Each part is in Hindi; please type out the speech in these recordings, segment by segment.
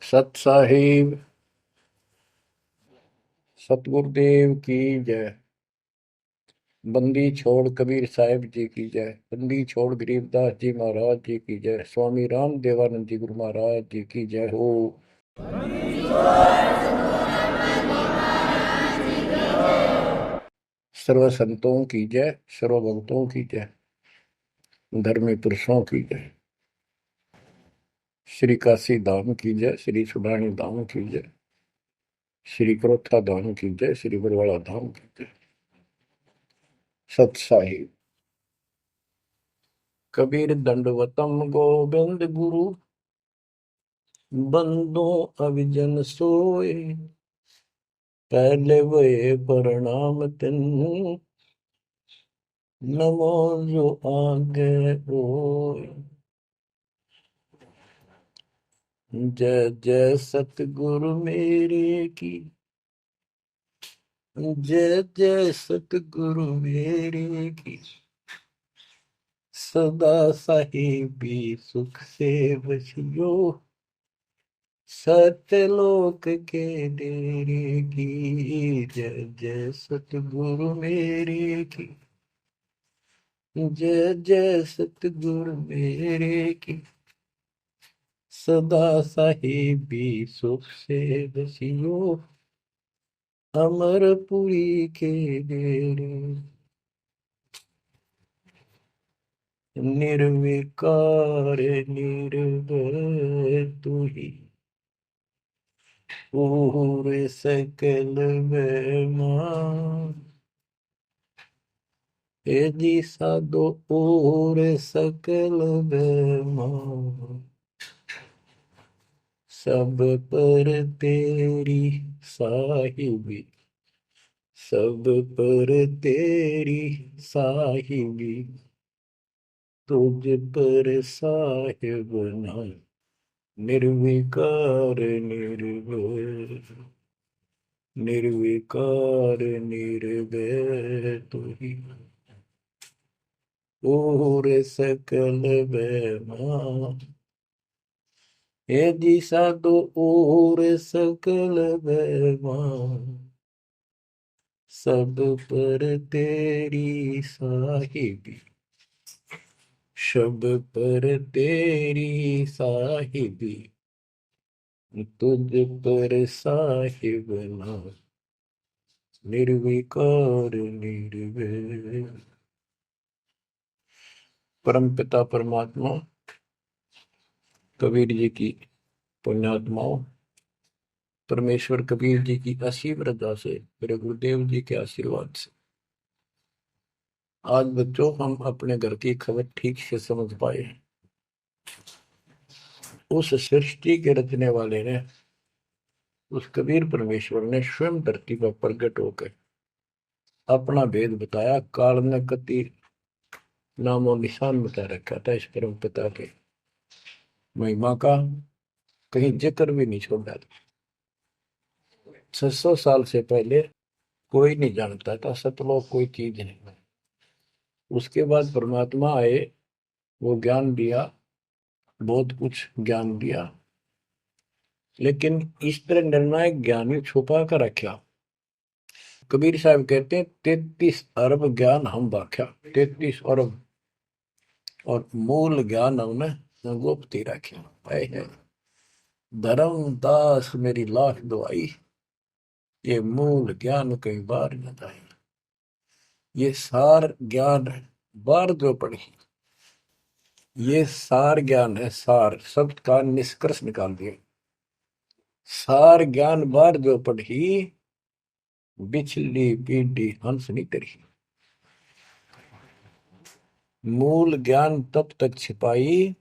सत साहिब सतगुरुदेव की जय। बंदी छोड़ कबीर साहिब जी की जय। बंदी छोड़ गरीबदास जी महाराज जी की जय। स्वामी राम देवानंद जी गुरु महाराज जी की जय हो। सर्व संतों की जय, सर्व भक्तों की जय, धर्मी पुरुषों की जय। श्री काशी धाम की जय, श्री सुडानी धाम की जय, श्री क्रोथा धाम की जय, श्री बरवाड़ा धाम की जय। सत साहिब कबीर दंडवतम गोविंद गुरु, बंदो अविजन सोए। पहले वे प्रणाम तिन, नमो जो आगे होए। जय जय सतगुरु मेरे की, जय जय सतगुरु मेरे की। सदा साहिबी सुख से बसियो, सत्यलोक के डेरे की। जय जय सतगुरु मेरे की, जय जय सतगुरु मेरे की। सदा साहिबी सुख से बसियो, अमरपुरी के डेरे। निर्विकार निर्भय तू ही, और सकल बेमान। हे जी साधो और सकल बेमान। सब पर तेरी साहिबी, सब पर तेरी साहिबी। तुझ पर साहिब नहीं, निर्विकार निर्भय। निर्विकार निर्भय तू ही, और सकल बेमान। हे जी साधो और सकल बेमान। सब पर तेरी साहिबी, सब पर तेरी साहिबी। तुझ पर साहिब ना, निर्विकार निर्भय। परम पिता परमात्मा कबीर जी की पुण्यात्माओं, परमेश्वर कबीर जी की असीम रजा से, मेरे गुरुदेव जी के आशीर्वाद से आज बच्चों हम अपने घर की खबर ठीक से समझ पाए हैं। उस सृष्टि के रचने वाले ने, उस कबीर परमेश्वर ने स्वयं धरती पर प्रकट होकर अपना भेद बताया। काल ने कति नामो निशान बता रखा था इस परम पिता के महिमा का, कहीं जिक्र भी नहीं छोड़ा था। 600 साल से पहले कोई नहीं जानता था सतलोक कोई चीज नहीं। उसके बाद परमात्मा आए, वो ज्ञान दिया, बहुत कुछ ज्ञान दिया, लेकिन इस तरह निर्णायक ज्ञान ही छुपा कर रखा। कबीर साहब कहते हैं 33 अरब ज्ञान हम बाख्या, 33 अरब, और मूल ज्ञान हमने गुप्त ही रखा है। धर्मदास मेरी लाख दुआई, ये मूल ज्ञान कई बार न जाए। ये सार ज्ञान बार जो पढ़ी, ये सार ज्ञान है। सार शब्द का निष्कर्ष निकाल दिया। सार ज्ञान बार जो पढ़ी, बिछली पीढ़ी हंस नहीं करी। मूल ज्ञान तब तक छिपाई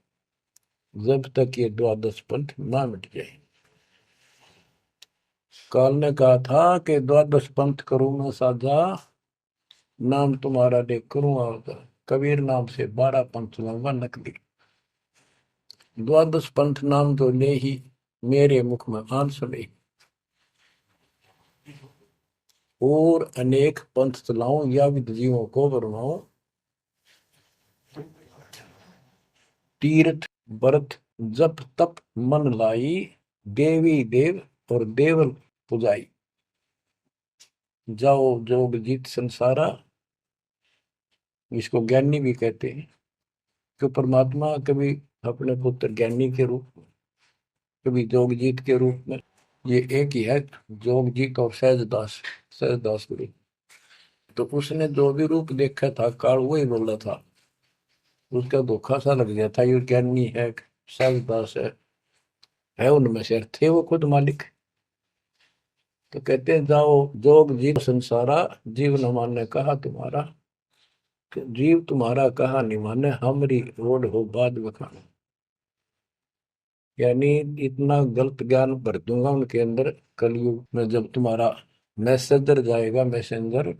जब तक ये द्वादश पंथ ना मिट जाए। काल ने कहा था कि द्वादश पंथ करूंगा साझा, नाम तुम्हारा देख करूंगा होगा। कबीर नाम से 12 पंथ लाऊंगा नकली। द्वादश पंथ नाम तो ले ही मेरे मुख में आन सुने, और अनेक पंथ चलाऊं या विद जीवों को बरमाऊं। तीर्थ व्रत जप तप मन लाई, देवी देव और देवल पुजाई, जाओ जोग जीत संसारा, इसको ज्ञानी भी कहते हैं। कि परमात्मा कभी अपने पुत्र ज्ञानी के रूप में, कभी जोगजीत के रूप में, ये एक ही है, जोगजीत और सहजदास, सहजदास गुरु। तो उसने जो भी रूप देखा था काल वही बोला था, उसका धोखा सा लग गया था, ये ज्ञानी है, सहजदास है उनमें से, थे वो खुद मालिक। तो कहते हैं जाओ जोग जीव संसारा, जीव न माने कहा तुम्हारा, कि जीव तुम्हारा कहा नहीं माने, हमारी रोड हो बाद बखाना। यानी इतना गलत ज्ञान भर दूंगा उनके अंदर, कलयुग में जब तुम्हारा मैसेंजर जाएगा, मैसेंजर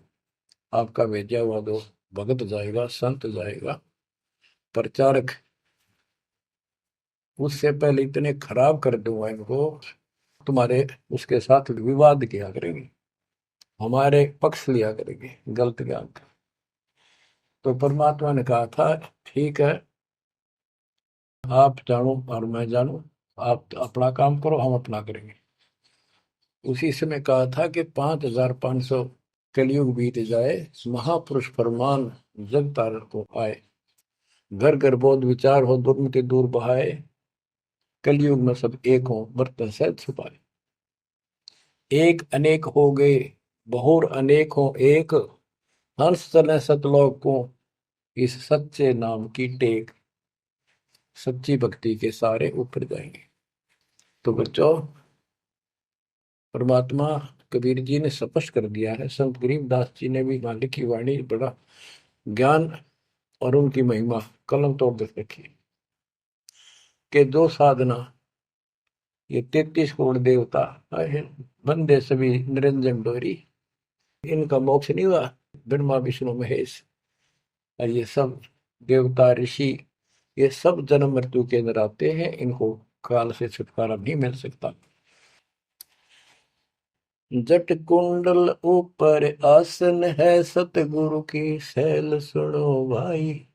आपका भेजा हुआ दो भगत जाएगा, संत जाएगा, प्रचारक, उससे पहले इतने खराब कर दूंगा इनको, तुम्हारे उसके साथ विवाद किया करेंगे, हमारे पक्ष लिया करेंगे गलत ज्ञान का। तो परमात्मा ने कहा था ठीक है, आप जानो और मैं जानू, आप अपना काम करो, हम अपना करेंगे। उसी समय कहा था कि 5500 कलयुग बीत जाए, महापुरुष फरमान जग तारण को आए, घर घर बोध विचार हो, दुर्मति दूर बहाए, कलयुग में सब एक हो, बर्तन सहज छुपाए। एक अनेक हो गए, बहुर अनेक हो एक, हंस चले सतलोक को, इस सच्चे नाम की टेक, सच्ची भक्ति के सारे ऊपर जाएंगे। तो बच्चों, परमात्मा कबीर जी ने स्पष्ट कर दिया है, संत गरीबदास जी ने भी मालिक की वाणी बड़ा ज्ञान और उनकी महिमा कलम तोड़ दे रखी कि जो साधना ये 33 करोड़ देवता बंदे सभी निरंजन डोरी, इनका मोक्ष नहीं हुआ, ब्रह्मा विष्णु महेश, और ये सब देवता ऋषि, ये सब जन्म मृत्यु के अंदर आते हैं, इनको काल से छुटकारा नहीं मिल सकता। जट कुंडल ऊपर आसन है, सतगुरु की सैल सुनो भाई,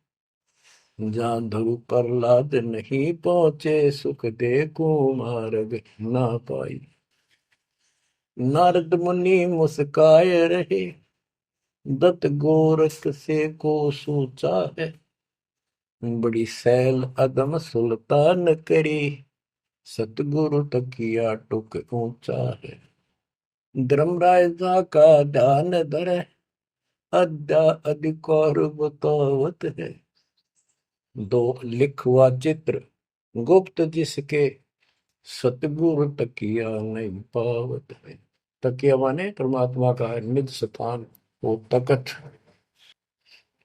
जहाँ ध्रुव प्रहलाद नहीं पहुंचे, सुख दे को मार्ग ना पाई। नारद मुनि मुस्काए रहे, दत्त गोरख से को सोचा है, बड़ी सैल अदम सुल्तान करी, सतगुरु तकिया टुक ऊंचा है। धर्मराजा का ध्यान धरे, अद्या अधिकार बतावत है, दो लिखवा चित्र गुप्त जिसके, सतगुरु तकिया नहीं पावत है। तकिया माने परमात्मा का निज स्थान, वो तकत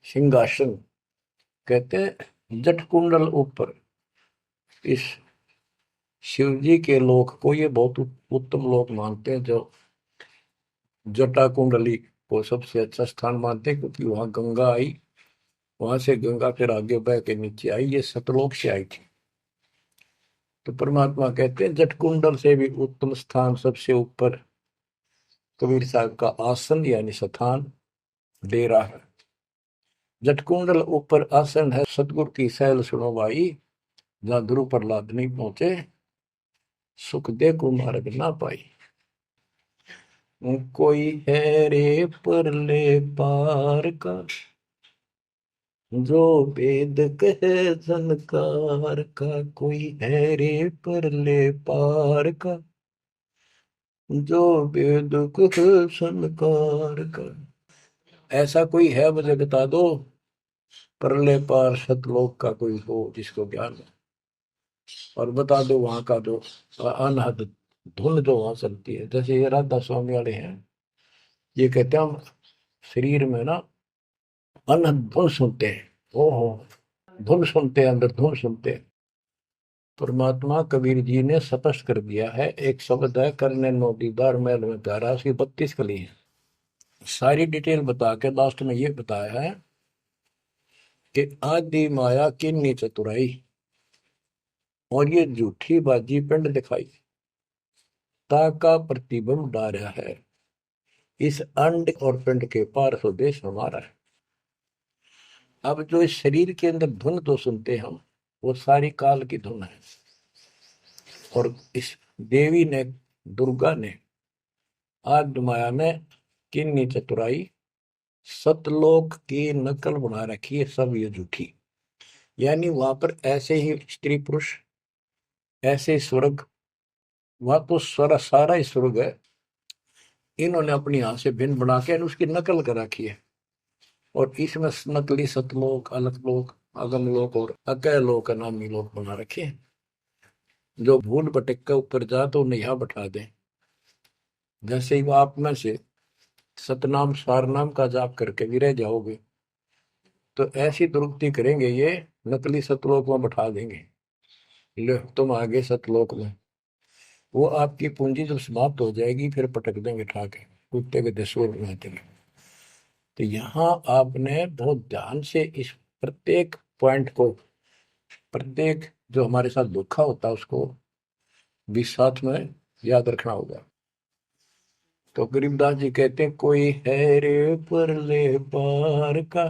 सिंहासन। कहते हैं जट कुंडल ऊपर, इस शिव जी के लोक को ये बहुत उत्तम लोक मानते हैं, जो जटा कुंडली को सबसे अच्छा स्थान मानते हैं, क्योंकि वहां गंगा आई, वहां से गंगा फिर आगे बह के नीचे आई, ये सतलोक से आई थी। तो परमात्मा कहते हैं जटकुंडल से भी उत्तम स्थान, सबसे ऊपर कबीर साहब का आसन यानी स्थान, डेरा है। जटकुंडल ऊपर आसन है, सतगुरु की सैल सुनो भाई, जहां ध्रुव प्रहलाद नहीं पहुंचे, सुख दे को मार्ग ना पाई। कोई है रे परले पार का, जो वेद कहे झनकार का, कोई है रे परले पार का, जो वेद कहे झनकार का। ऐसा कोई है मुझे बता दो, परले पार सतलोक का कोई हो जिसको ज्ञान है, और बता दो वहां का जो अनहद धुन जो वहां चलती है। जैसे ये राधा स्वामी वाले हैं, ये कहते हैं हम शरीर में ना अनहद धुन सुनते हैं, ओहो धुन सुनते हैं, अंदर धुन सुनते हैं। परमात्मा कबीर जी ने स्पष्ट कर दिया है, एक शब्द है, करने नो दीदार महल में प्यारा, उसकी 32 कली है। सारी डिटेल बता के लास्ट में ये बताया है कि आदि माया किन्नी चतुराई, और ये झूठी बाजी पिंड दिखाई, ताका प्रतिबिंब डारा है, इस अंड और पिंड के पार स्वदेश हमारा है। अब जो इस शरीर के अंदर धुन तो सुनते हम, वो सारी काल की धुन है, और इस देवी ने, दुर्गा ने, आद्य माया ने किन्नी चतुराई, सतलोक की नकल बना रखी है, सब ये झूठी। यानी वहां पर ऐसे ही स्त्री पुरुष, ऐसे ही स्वर्ग, वहां तो सारा सारा ही स्वर्ग है, इन्होंने अपनी हाथ से भिन्न बना के उसकी नकल कर रखी है। और इसमें नकली सतलोक, अलकलोक, अगमलोक और अकयलोक नामी लोक बना रखे हैं। जो भूल भटक के ऊपर जा तो उन्हें यहाँ बैठा दें। जैसे ही वो आप में से सतनाम सारनाम का जाप करके भी रह जाओगे, तो ऐसी दुरुक्ति करेंगे ये, नकली सतलोक में बैठा देंगे। लो तुम आगे सतलोक में, वो आपकी पूंजी जब समाप्त हो जाएगी फिर पटक देंगे ठाके, कुत्ते के दसूर में देंगे। तो यहाँ आपने बहुत ध्यान से इस प्रत्येक पॉइंट को, प्रत्येक जो हमारे साथ धोखा होता है उसको भी साथ में याद रखना होगा। तो गरीबदास जी कहते हैं, कोई है रे परले पार का,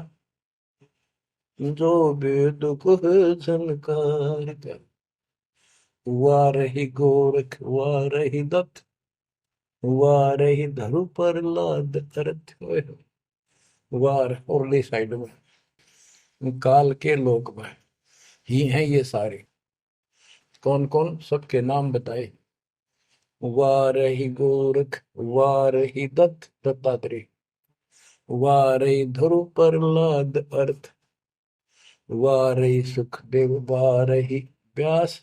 जो वेद को झनकार का, वाह रही गोरख वाह रही दत्त, वाह रही धरु पर लाद अर्थ, वार उरली साइड में काल के लोक में ही हैं ये सारे। कौन कौन, सबके नाम बताए। वार ही गोरख, वार ही दत्त दत्तात्रेय, वार ही ध्रुव प्रहलाद अर्थ, वार ही सुखदेव, वार ही व्यास,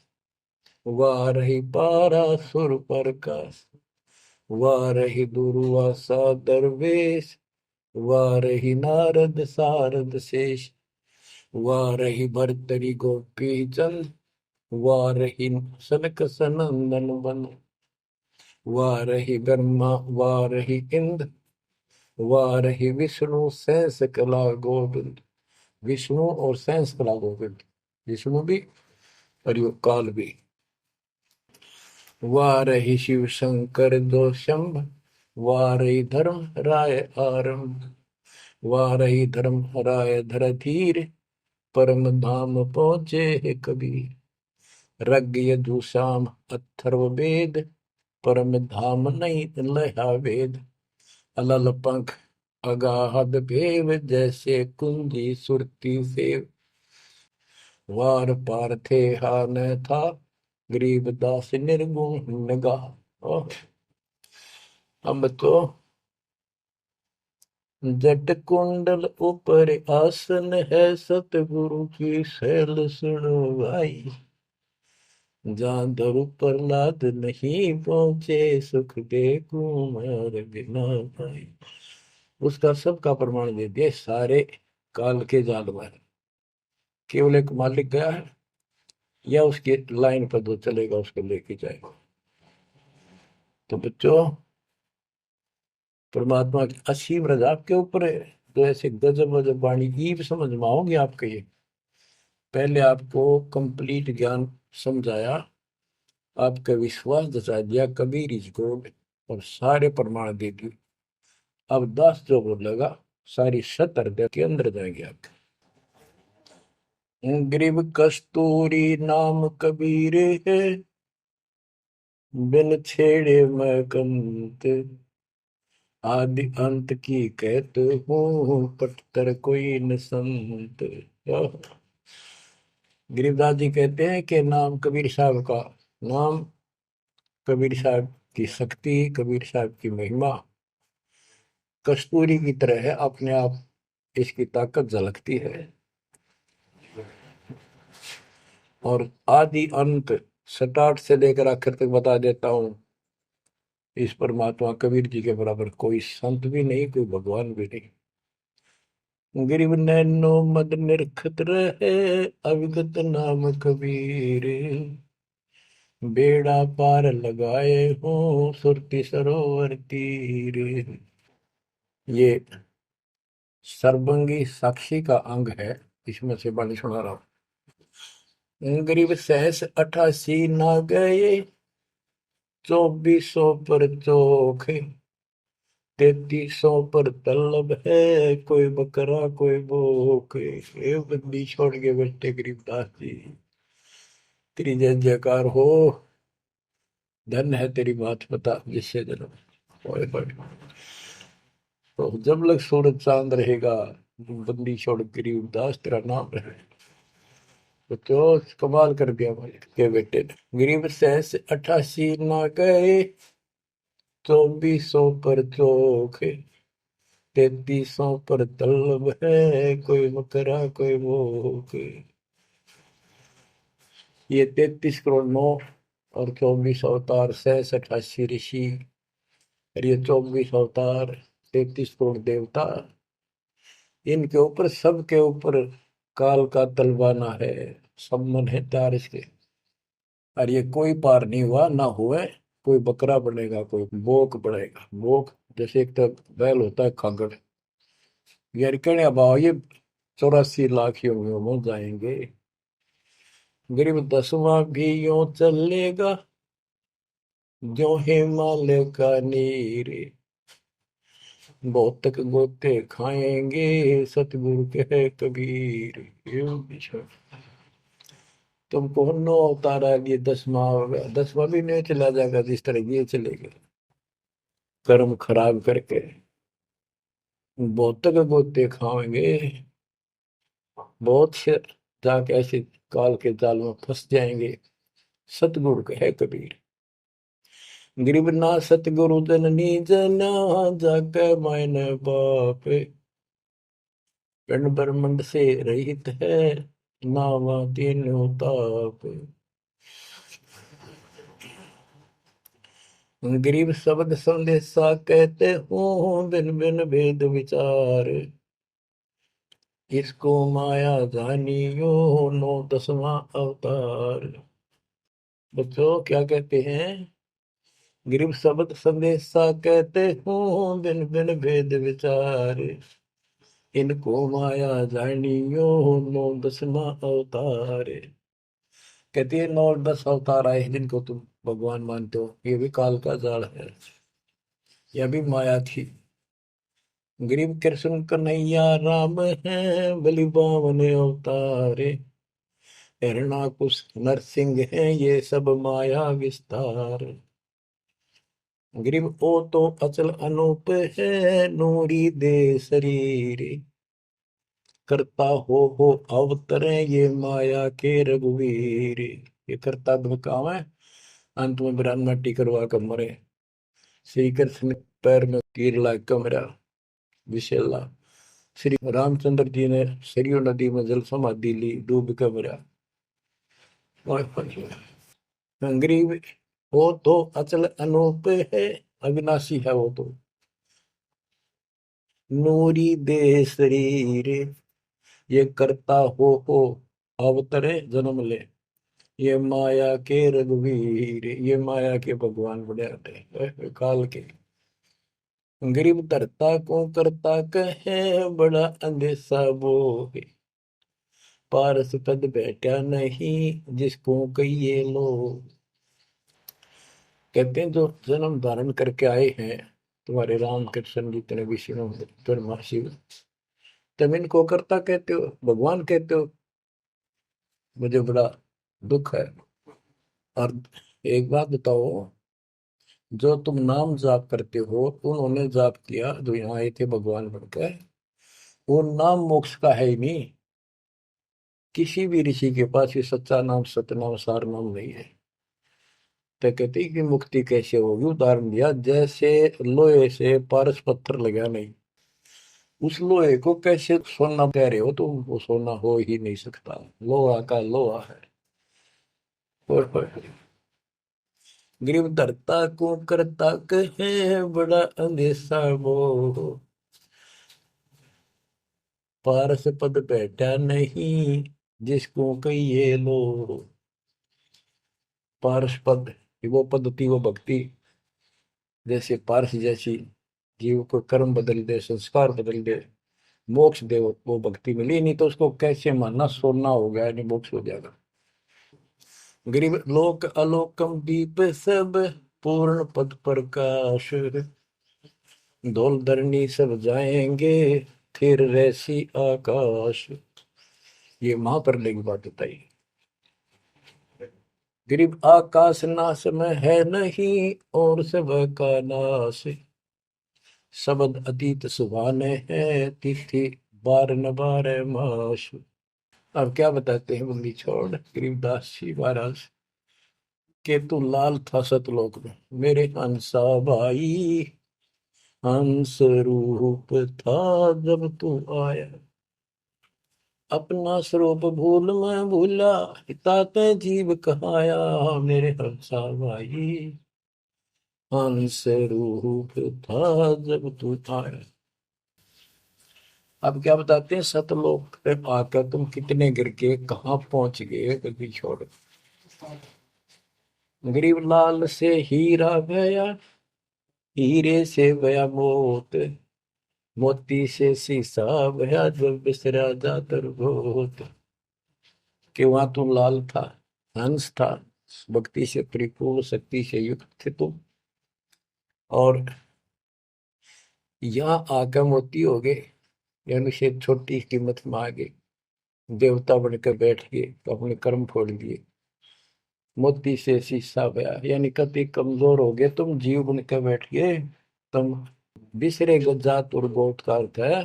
वार ही पारासुर प्रकाश, वार ही दुर्वासा दरवेश, वार ही नारद सारद शेष, वार ही भरतरी गोपी चंद, वार ही सनक सनंदन बन, वार ही ब्रह्मा वार ही इंद्र, वार ही विष्णु सहस कला गोविंद। विष्णु और सहस कला गोविंद, विष्णु भी और यो काल भी। वार ही शिव शंकर दो शंभ, वार ही धर्म राय आरंभ, वार ही धर्म राय धर धीर, परम धाम पहुंचे है कबीर। रग यजुषाम अथर्व वेद, परम धाम नहीं लहा वेद। अलल पंख अगाहद भेव, जैसे कुंजी सुरती सेव। वार पार थे हा न था, गरीब दास निर्गुण निगाह। अब तो जट कुंडल ऊपर आसन है, सतगुरु की शैल सुनो भाई। जहाँ धरु प्रहलाद नहीं पहुंचे, सुख दे कुमार बिना भाई। उसका सबका प्रमाण दे दिया सारे काल के जाल में। केवल एक मालिक गया है या उसकी लाइन पर जो चलेगा उसको लेके जाएगा। तो बच्चों, परमात्मा की असीम रजा आपके ऊपर है। तो ऐसे गजब गजब वाणी की समझ में आओगे आपके। ये पहले आपको कंप्लीट ज्ञान समझाया, आपका विश्वास दसा दिया कबीर इज गॉड, और सारे प्रमाण दे दिए। अब 10 जो बोलेगा सारी 7 हृदय के अंदर जाएंगे आपके। ग्रीव कस्तूरी नाम कबीर है, बिन छेड़े मैं कंत, आदि अंत की कहते हूँ, पटतर कोई न संत। गरीबदास जी कहते हैं कि नाम कबीर साहब का नाम, कबीर साहब की शक्ति, कबीर साहब की महिमा कस्तूरी की तरह है, अपने आप इसकी ताकत झलकती है। और आदि अंत स्टार्ट से लेकर आखिर तक बता देता हूं। इस परमात्मा कबीर जी के बराबर कोई संत भी नहीं, कोई भगवान भी नहीं। गिरिव नैनो मद निरखत रहे, अविगत नाम कबीर, बेड़ा पार लगाए हो सुरति सरोवर तीर। ये सर्वंगी साक्षी का अंग है, इसमें से बाणी सुना रहा हूं। गरीब सहस 88 ना गए, 2400 पर चोख, 3300 पर तलब है, कोई बकरा कोई भूख। ये बंदी छोड़ के बैठे गरीबदास जी, तेरी जय जयकार हो। धन है तेरी बात पता जिससे जन्म। ओए होए। तो जब लग सूरज चांद रहेगा, बंदी छोड़ गरीब दास तेरा नाम रहे। तो कमाल कर दिया भाई के बेटे ने। गरीब सहस 88 ना गए, 2400 पर चोखे, 3300 पर तलब है, कोई मकरा कोई भूखे। ये 33 करोड़ 9 और 24 अवतार, सहस 88 ऋषि, और ये 24 अवतार, 33 करोड़ देवता। इनके ऊपर, सबके ऊपर काल का तलवाना है, सम्मन है तार इसके। और ये कोई पार नहीं हुआ ना हुए। कोई बकरा बनेगा, कोई बोक बनेगा। बोक जैसे एक तो बैल होता है खागड़, यार कहने भाव ये 84 लाख योनियों में जाएंगे। गरीब 10वां भी यूं चलेगा, जो हिमालय का नीर, बहुत तक गोते खाएंगे, सतगुरु के कबीर। यूं पीछे तुमको नो अवतारा ये 10वां होगा, 10वां भी नहीं चला जाएगा जिस तरह ये चलेगा, कर्म खराब करके बहुत तक गोते खाएंगे। बहुत से जाके ऐसे काल के जाल में फंस जाएंगे। सतगुरु है कबीर। गरीब ना सतगुरु जननी जना, जाके मायने बाप, पिंड ब्रह्मंड से रहित है, नावा तीनों ताप। गरीब शब्द संदेशा कहते हूँ, बिन बिन भेद विचार, इसको माया जानियो, 9 10वां अवतार। बच्चों क्या कहते हैं? गरीब शब्द संदेशा कहते हूँ, बिन बिन भेद विचार, इनको माया जानियो, 9 10वां अवतार। कहती है 9 10 अवतार आए जिनको तुम भगवान मानते हो, ये भी काल का जाल है, यह भी माया थी। गरीब कृष्ण कन्हैया राम है, बलि बावन अवतारे, हिरणाकुश नरसिंह है, ये सब माया विस्तार। गरीब ओ तो अचल अनूप है, नूरी दे शरीर, करता हो अवतरे, ये माया के रघुवीर। ये करता काम है, अंत में बिरान मट्टी करवा कर मरे। श्री कृष्ण पैर में तीर लाग कर मरा, विशेला। श्री रामचंद्र जी ने सरयू नदी में जल समाधि ली, डूब कर मरा। गरीब वो तो अचल अनूप है, अविनाशी है वो तो, नूरी दे शरीर, ये करता हो अवतरे जन्म ले, ये माया के रघुवीर। ये माया के भगवान बड़े आते हैं काल के। गरीब धरता को करता कहे, बड़ा अंदेशा बोहे, पारस पद बैठा नहीं, जिसको कहिए लोग। कहते हैं जो जन्म धारण करके आए हैं तुम्हारे राम कृष्ण जितने विष्णु ब्रह्मा शिव, तुम इनको करता कहते हो, भगवान कहते हो। मुझे बड़ा दुख है। और एक बात बताओ, जो तुम नाम जाप करते हो, उन्होंने जाप किया जो यहाँ आए थे भगवान बनकर, वो नाम मोक्ष का है ही नहीं। किसी भी ऋषि के पास ये सच्चा नाम, सतनाम, सार नाम नहीं है। तो कहते हैं कि मुक्ति कैसे होगी? उदाहरण दिया, जैसे लोहे से पारस पत्थर लगा नहीं, उस लोहे को कैसे सोना कह रहे हो तो वो सोना हो ही नहीं सकता, लोहा का लोहा है। और गरीब धरता को करता कहे, बड़ा अंदेशा वो, पारस पद बैठा नहीं, जिसको कहिए लो। पारस पद, वो पद्धति, वो भक्ति, जैसे पारस जैसी जीव को कर्म बदल दे, संस्कार बदल दे, मोक्ष दे, वो भक्ति मिली। नहीं तो उसको कैसे मानना सोना हो गया, नहीं मोक्ष हो जाएगा। गरीब लोक अलोकम दीप सब, पूर्ण पद प्रकाश, धौल धरनी सब जाएंगे, फिर रहसी आकाश। ये महाप्रलय की बात बताई। गरीब आकाश नाश में है नहीं, और सब का नाश। शब्द अतीत सुभाने है, तिथि बार न बार मास। अब क्या बताते हैं बंदी छोड़ गरीबदास जी महाराज के, तू लाल था सतलोक में मेरे हंसा भाई। हंस रूप था जब तू आया, अपना स्वरूप भूल मैं भूला, हिताते जीव कहाया। मेरे हंसा भाई, हंस रूप था जब तू आया। अब क्या बताते हैं, सतलोक पे आकर तुम कितने गिर के कहाँ पहुंच गए कभी छोड़। गरीब लाल से हीरा गया, हीरे से गया मोत, मोती से शीशा गया, जब बिसरा जातर गोत। कि वहां तुम लाल था, हंस था, भक्ति से परिपूर्ण, शक्ति से युक्त थे तुम, और यहाँ आकर मोती हो गए, यानी से छोटी कीमत में आ गए, देवता बनकर बैठ गए तो अपने कर्म फोड़ दिए। मोती से शीशा गया, यानी कति कमजोर हो गए तुम, जीव बनकर बैठ गए तुम, बिसरे जात और गोत का अर्थ है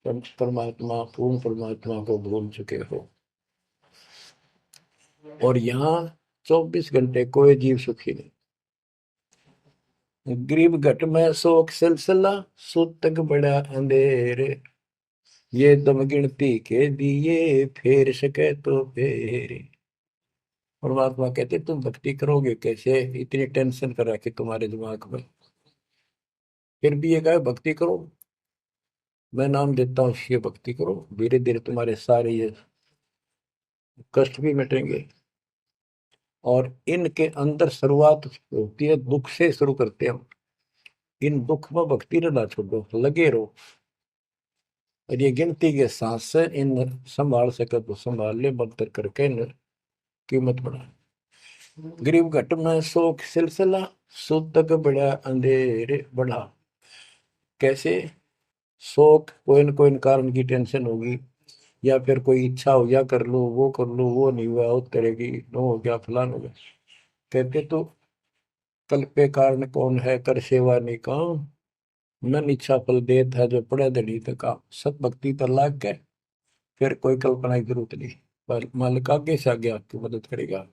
परमात्मा, पूर्ण परमात्मा को भूल चुके हो। और यहाँ 24 घंटे कोई जीव सुखी नहीं। गरीब घट में शोक सिलसिला, सुत तक बड़ा अंधेरे, ये दम गिनती के दिए, फेर सके तो फेरे। परमात्मा कहते तुम भक्ति करोगे कैसे, इतनी टेंशन कर रखी तुम्हारे दिमाग में, फिर भी ये कहे भक्ति करो, मैं नाम देता हूँ, ये भक्ति करो, धीरे धीरे तुम्हारे सारे ये कष्ट भी मिटेंगे। और इनके अंदर शुरुआत होती है दुख से, शुरू करते हैं हम। इन दुख में भक्ति रहना छोड़ो, लगे रहो, और ये गिनती के सांस से इन संभाल सके तो संभाल ले, बदतर करके इन कीमत बढ़ा। गरीब घट में शोक सिलसिला, सुत तक बड़ा अंधेरे बढ़ा। कैसे, शोक कोई न कोई कारण की टेंशन होगी, या फिर कोई इच्छा हो गया कर लो, वो कर लो, वो नहीं हुआ, उस तरह की नो हो गया, फलान हो गया। कहते तो कल पे कारण कौन है, कर सेवा नहीं काम, मन इच्छा फल देत है, जो पड़े धनी तक सत भक्ति पर लाग के फिर कोई कल्पना की जरूरत नहीं, पर मालिक आगे से आगे आपकी मदद करेगा।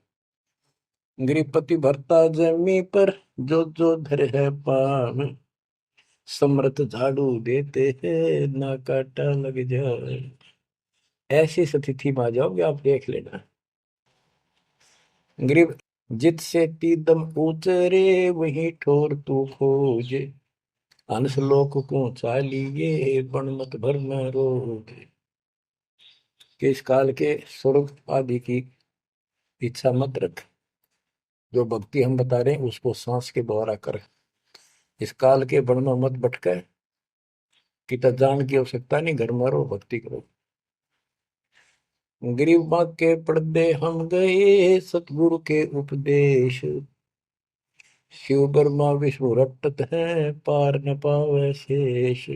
गृहपति भरता जमी पर, जो धर है पान, समर्थ झाड़ू देते हैं, ना काटा लग जाए। ऐसी स्थिति में आ जाओगे आप, देख लेना। गरीब जित से तीदम ऊंचरे, वही ठोर तू खोजे, हंस लोक को चालिए, बन मत भर में रोगे। कि इस काल के स्वर्ग आदि की इच्छा मत रख, जो भक्ति हम बता रहे हैं उसको सांस के द्वारा कर। इस काल के बन में मत भटके, कि जान की आवश्यकता नहीं, घर में रहो, भक्ति करो। गरीब माँ के पर्दे हम गए, सतगुरु के उपदेश, शिव ब्रह्मा विष्णु रटत है, पार न पावे शेष।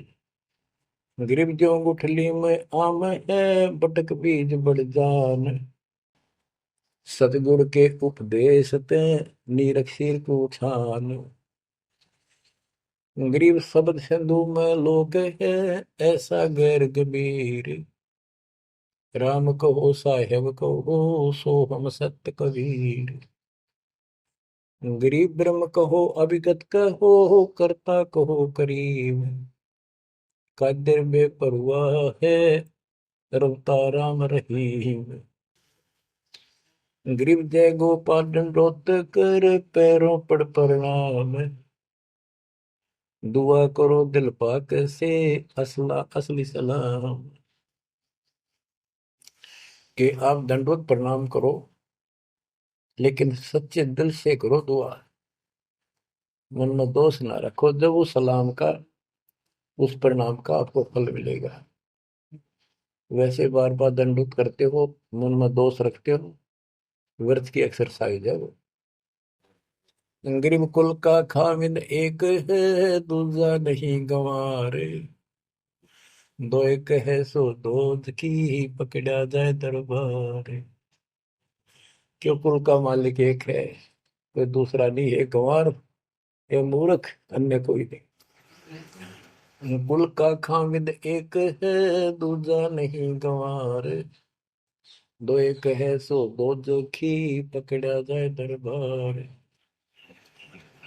गरीब ज्यों गुठली में आम है, बटक बीज बढ़ जान, सतगुरु के उपदेश ते, नीरख सिर को छान। गरीब शब्द सिंधु में लोक है, ऐसा गैर गंभीर, राम कहो साहेब कहो, सो हम सत्य कबीर। गरीब ब्रह्म कहो अभिगत कहो, करता कहो करीब, कादिर बेपरवाह है, रवता राम रहीम। गरीब जय गोपाल दंडोत कर, पैरों पड़ प्रणाम, दुआ करो दिल पाक से, असला असली सलाम। कि आप दंडवत प्रणाम करो, लेकिन सच्चे दिल से करो दुआ, मन में दोष ना रखो, जब उस सलाम का, उस प्रणाम का आपको फल मिलेगा। वैसे बार बार दंडवत करते हो, मन में दोष रखते हो, व्यर्थ की एक्सरसाइज है वो। गरीब कुल का खामिद एक है, दूजा नहीं गंवारे, दो एक है सो दूध की, पकड़ा जाए दरबार। क्यों कुल का मालिक एक है, कोई दूसरा नहीं है। गंवार ये मूर्ख, अन्य कोई नहीं। कुल का खामिद एक है, दूजा नहीं गंवार। दो एक है सो दो जोखी, पकड़ा जाए दरबार।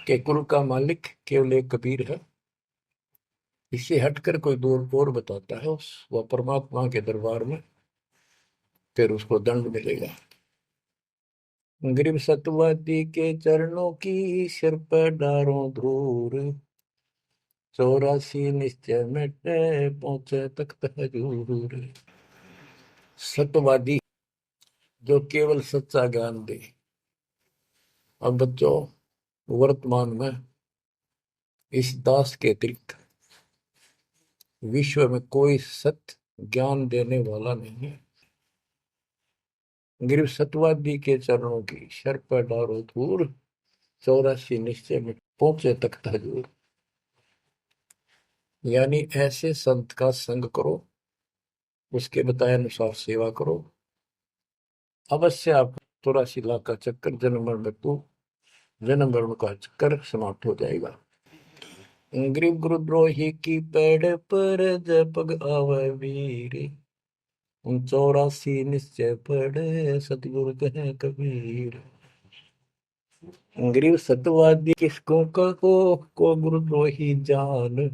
के कुल का मालिक केवल एक कबीर है। इससे हटकर कोई दूर और बताता है उस वह परमात्मा के दरबार में, फिर उसको दंड मिलेगा। गरीब सतवादी के चरणों की सिर पर डारों धूर, 84 निश्चय मिटे पहुंचे तख्त हजूर। सत्यवादी जो केवल सच्चा ज्ञान दे। अब बच्चों, वर्तमान में इस दास के अतिरिक्त विश्व में कोई सत्य ज्ञान देने वाला नहीं है। गिरव सतवादी के चरणों की शर पर डारो धूर, 84 निश्चय में पहुंचे तख्त हजूर। यानी ऐसे संत का संग करो, उसके बताए अनुसार सेवा करो, अवश्य आप 84 लाख का चक्कर जन्म मरण में जन्म मरण का चक्कर समाप्त हो जाएगा। गरीब गुरुद्रोही की पेड़ पर जय पग आवे वीर, 84 निश्चय पढ़े सतगुरु कहे कबीर। गरीब सतवादी किसको कहो, को गुरुद्रोही जान,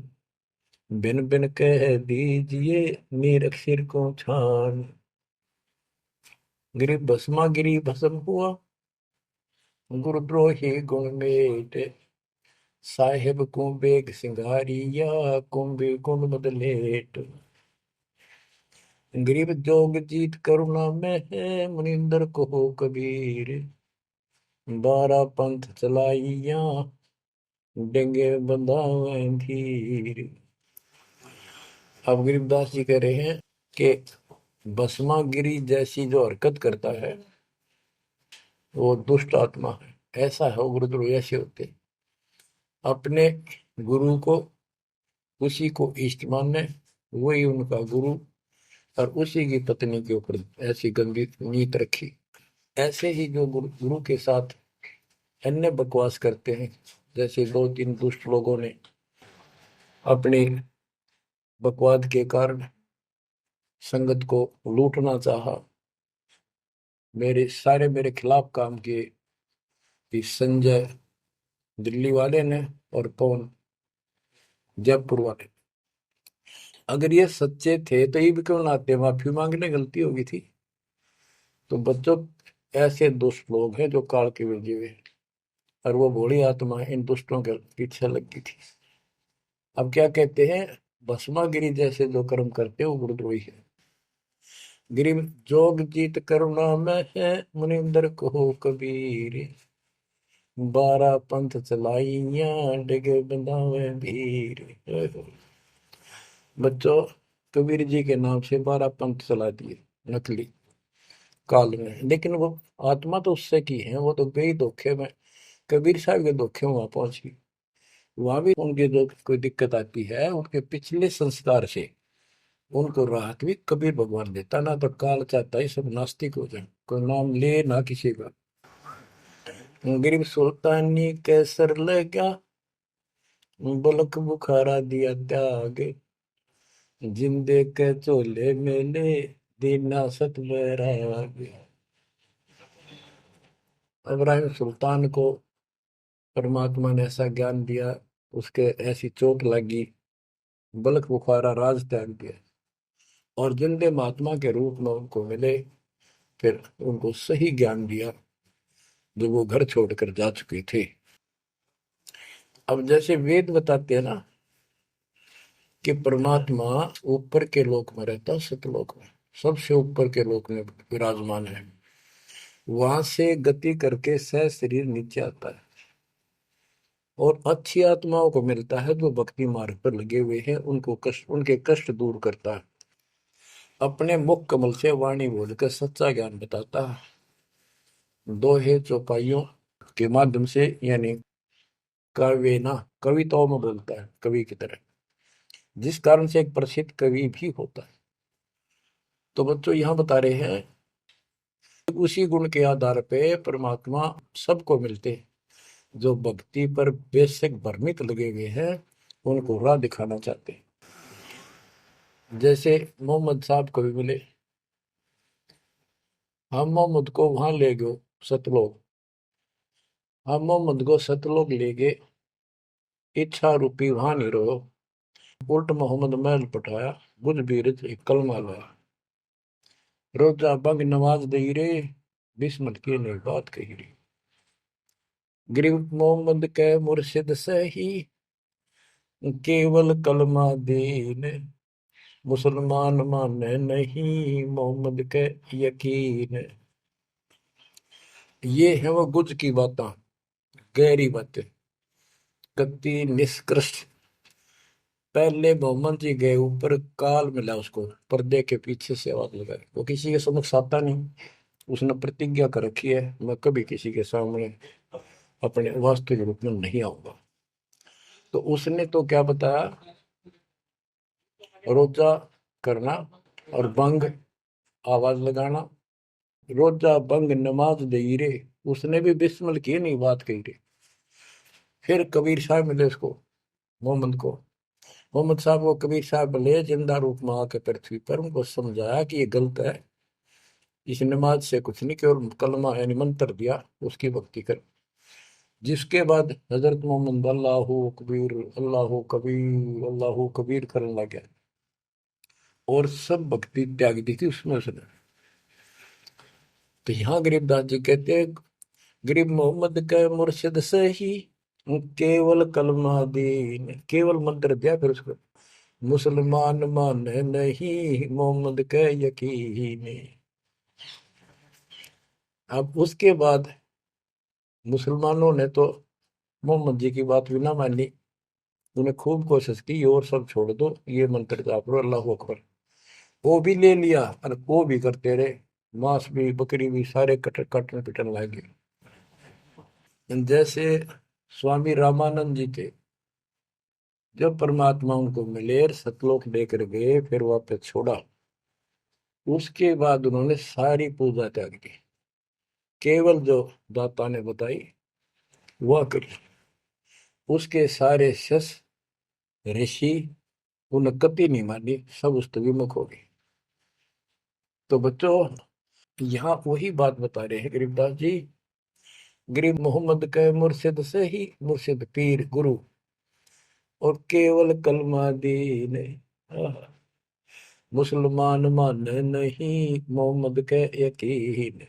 बिन बिन कह दीजिए नीरख सिर को छान। गिरी भस्मा गिरी भस्म हुआ, गुरुद्रोही गुण मेट, साहेब को बेग सिंगारिया, कुंभी कुंड बदलेट। गरीब जोग जीत करुणा में है, मुनिंदर को हो कबीर, 12 पंथ चलाइया, डेंगे बंधावे धीर। अब गरीबदास जी कह रहे हैं कि भस्मा गिरी जैसी जो हरकत करता है वो दुष्ट आत्मा है। ऐसा है गुरुद्रोह ऐसे होते, अपने गुरु को उसी को इष्ट माने, वही उनका गुरु, और उसी की पत्नी के ऊपर ऐसी गंदी नीत रखी। ऐसे ही जो गुरु के साथ अन्य बकवास करते हैं, जैसे 2-3 दुष्ट लोगों ने अपनी बकवाद के कारण संगत को लूटना चाहा, मेरे खिलाफ काम किए, संजय दिल्ली वाले ने और कौन जयपुर वाले। अगर ये सच्चे थे तो ये भी क्यों ना आते, माफी मांगने गलती होगी थी। तो बच्चों, ऐसे दुष्ट लोग हैं जो काल के भेजे हुए, और वो भोली आत्मा इन दुष्टों के पीछे लगी थी। अब क्या कहते हैं, भस्मा गिरी जैसे जो कर्म करते वो गुरुद्रोही है। गिरी जोग जीत करुणा में है, मुनिंदर को कबीर, 12 पंथ चलाइया, डिगे बंधावे भीर। बच्चों, कबीर जी के नाम से 12 पंथ चला दिए नकली काल में, लेकिन वो आत्मा तो उससे की है, वो तो गई धोखे में, कबीर साहब के धोखे वहां पहुंची। वहां भी उनके जो कोई दिक्कत आती है, उनके पिछले संस्कार से उनको राहत भी कबीर भगवान देता। ना तो काल चाहता है सब नास्तिक हो जाए, कोई नाम ले ना किसी का। गरीब सुल्तानी कैसर लगा, बलक बुखारा दिया त्याग, जिंदे के चोले मेले, दीना सत बैराग। इब्राहिम सुल्तान को परमात्मा ने ऐसा ज्ञान दिया, उसके ऐसी चोट लगी, बलक बुखारा राज त्याग दिया, और जिंदे महात्मा के रूप में उनको मिले, फिर उनको सही ज्ञान दिया जो वो घर छोड़कर जा चुके थे। अब जैसे वेद बताते हैं ना कि परमात्मा ऊपर के लोक में रहता, सतलोक में, सबसे ऊपर के लोक में विराजमान है। वहां से गति करके सह शरीर नीचे आता है, और अच्छी आत्माओं को मिलता है जो भक्ति मार्ग पर लगे हुए हैं, उनके कष्ट दूर करता है, अपने मुख कमल से वाणी बोलकर सच्चा ज्ञान बताता है। दोहे चौपाइयों के माध्यम से, यानी काव्य ना कविताओं में बोलता है कवि की तरह, जिस कारण से एक प्रसिद्ध कवि भी होता है। तो बच्चों, यहाँ बता रहे हैं उसी गुण के आधार पे परमात्मा सबको मिलते हैं। जो भक्ति पर बेशक भ्रमित लगे हुए हैं उनको राह दिखाना चाहते हैं। जैसे मोहम्मद साहब को भी मिले, हम मोहम्मद को वहां ले गए सतलोक, हम मोहम्मद को सतलोक ले गए, इच्छा रूपी वहां नहीं रहो, उल्ट मोहम्मद महल पठाया, बुझ बीरज एक कलमा लाया, रोजा बंग नवाज दई रे, बिस्मत की नहीं बात कही रे। गिरफ्त मोहम्मद के मुर्शिद सही, केवल कलमा दीन, मुसलमान माने नहीं मोहम्मद के यकीन। ये है वो गुज की बातें, गहरी बातें, कति निष्कृष्ट। पहले मोहम्मद जी गए ऊपर, काल मिला उसको, पर्दे के पीछे से आवाज लगाई, वो किसी के समक्ष आता नहीं, उसने प्रतिज्ञा कर रखी है मैं कभी किसी के सामने अपने वास्तविक रूप में नहीं आऊंगा। तो उसने तो क्या बताया, रोजा करना और बंग आवाज लगाना, रोजा बंग नमाज दे रे, उसने भी बिस्मिल की नहीं बात कही रे। फिर कबीर साहब मिले उसको, मोहम्मद को, मोहम्मद साहब को कबीर साहब ले जिंदा रूप में आके पृथ्वी पर उनको समझाया कि ये गलत है, इस नमाज से कुछ नहीं, केवल कलमा यानी मंत्र दिया, उसकी भक्ति कर। जिसके बाद हजरत मोहम्मद अल्लाह कबीर अल्लाह कबीर करने लग गया और सब भक्ति त्याग दी थी उसमें उसने। तो यहाँ गरीबदास जी कहते हैं, गरीब मोहम्मद के मुर्शिद से ही केवल कलमा दीन, केवल मंत्र दिया, फिर उसको मुसलमान माने नहीं मोहम्मद के यकीन। अब उसके बाद मुसलमानों ने तो मोहम्मद जी की बात भी ना मानी, उन्हें खूब कोशिश की और सब छोड़ दो, ये मंत्र जाप लो अल्लाह अकबर, वो भी ले लिया और वो भी करते रहे, मांस भी बकरी भी सारे कटन पिटन लगे। जैसे स्वामी रामानंद जी थे, जब परमात्मा उनको मिले सतलोक लेकर गए फिर वापस छोड़ा, उसके बाद उन्होंने सारी पूजा त्याग दी, केवल जो दाता ने बताई वह करी। उसके सारे शस्त्र ऋषि उन्हें कति नहीं मानी, सब उस विमुख हो गए। तो बच्चों यहाँ वही बात बता रहे हैं गरीबदास जी, गरीब मोहम्मद के मुर्शिद से ही, मुर्शिद पीर गुरु, और केवल कलमा दीन, मुसलमान माने नहीं मोहम्मद के यकीन।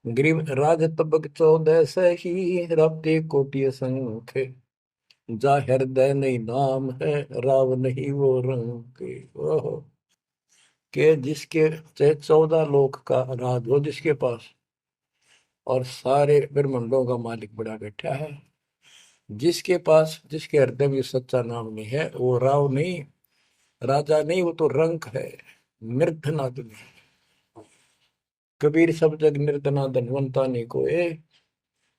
गरीब राज तबक 14 से ही, राप्ती कोटि संख्य, जा हृदय नहीं नाम है, राव नहीं वो रंग के। ओहो, के जिसके चाहे 14 लोक का राज हो जिसके पास, और सारे ब्रह्मांडों का मालिक बड़ा बैठा है, जिसके पास, जिसके हृदय में सच्चा नाम नहीं है, वो राव नहीं, राजा नहीं, वो तो रंक है, निर्धन आदमी। कबीर सब जग निर्धना धनवंता नहीं कोई,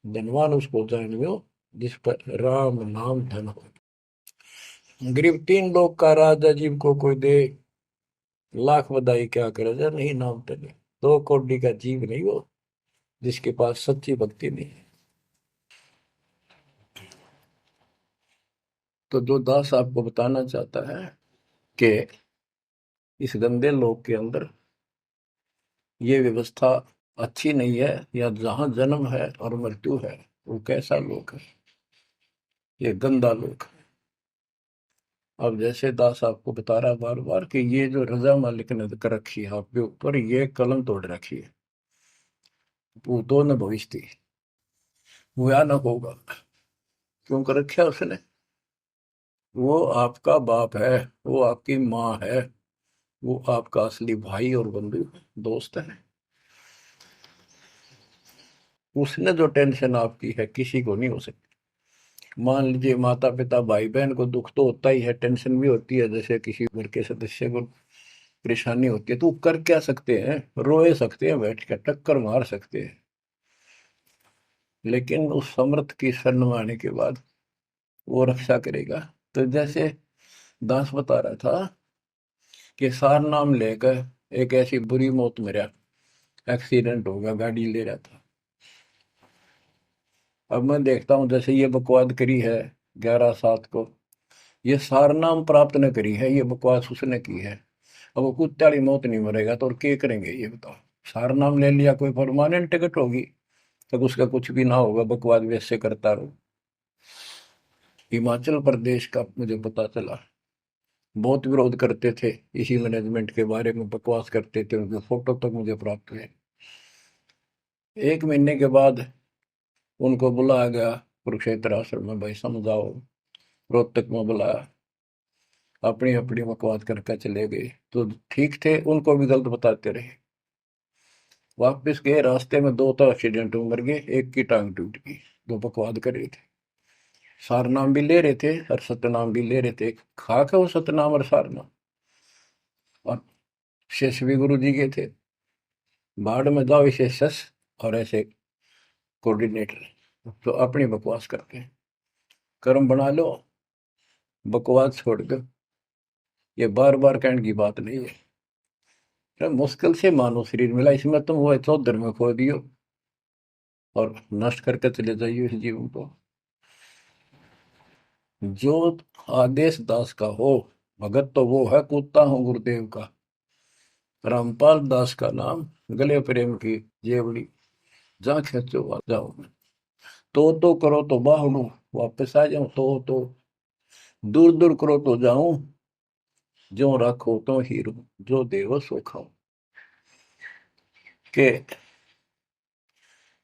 धनवान उसको जानियो जिस पर राम नाम धन हो। गरीब 3 लोग का राजा जीव को कोई दे, लाख बधाई क्या करे जा नहीं नाम धन। 2 कोटि का जीव नहीं वो जिसके पास सच्ची भक्ति नहीं है। तो जो दास आपको बताना चाहता है कि इस गंदे लोक के अंदर ये व्यवस्था अच्छी नहीं है, या जहां जन्म है और मृत्यु है वो कैसा लोक है, ये गंदा लोक है। अब जैसे दास आपको बता रहा बार बार कि ये जो रजा मालिक ने कर रखी है आपके ऊपर, ये कलम तोड़ रखी है, भूतो न भविष्य, हुआ न होगा। क्यों कर रखा उसने, वो आपका बाप है, वो आपकी माँ है, वो आपका असली भाई और बंधु दोस्त है। उसने जो टेंशन आपकी है किसी को नहीं हो सकती। मान लीजिए माता पिता भाई बहन को दुख तो होता ही है, टेंशन भी होती है, जैसे किसी घर के सदस्य को परेशानी होती है, तो कर क्या सकते हैं, रोए सकते हैं, बैठ कर टक्कर मार सकते हैं, लेकिन उस समर्थ की शरण में आने के बाद वो रक्षा करेगा। तो जैसे दास बता रहा था कि सार नाम लेकर एक ऐसी बुरी मौत मरा, एक्सीडेंट होगा, गाड़ी ले रहा था। अब मैं देखता हूँ जैसे ये बकवाद करी है 11/7 को, ये सारनाम प्राप्त न करी है, ये बकवास उसने की है। अब वो कुत्ते वाली मौत नहीं मरेगा तो और क्या करेंगे ये बताओ। सारनाम ले लिया, कोई परमानेंट टिकट होगी, तब उसका कुछ भी ना होगा, बकवाद वैसे करता रहो। हिमाचल प्रदेश का मुझे पता चला, बहुत विरोध करते थे इसी मैनेजमेंट के बारे में, बकवास करते थे, उनके फोटो तक मुझे प्राप्त हुए। 1 महीने के बाद उनको बुलाया गया कुरुक्षेत्र आश्रम में, भाई समझाओ। रोहतक में बुलाया, अपनी अपनी बकवास करके चले गए। तो ठीक थे, उनको भी गलत बताते रहे। वापस गए, रास्ते में 2 तो एक्सीडेंट में मर गए, एक की टांग टूट गई। दो बकवाद कर रहे थे, सारनाम भी ले रहे थे और सतनाम भी ले रहे थे। खा के वो सतनाम और सारनाम। और शेष भी गुरु जी के थे, बाढ़ में जाओ इसे शस और ऐसे कोऑर्डिनेटर, तो अपनी बकवास करके कर्म बना लो, बकवास छोड़ दो। ये बार बार कहने की बात नहीं है। तो मुश्किल से मानव शरीर मिला, इसमें तुम वो चौधर में खो दियो और नष्ट करके चले जाइए इस जीवन को। जो आदेश दास का हो भगत, तो वो है कूदता हूँ गुरुदेव का। रामपाल दास का नाम, गले प्रेम की जेवड़ी, जहाँ खेचो वहाँ जाओ। तो करो तो बाहू, वापस आ जाऊं तो दूर दूर करो तो जाऊं, जो रखो तो हीरो, जो देवो सो खाओ। के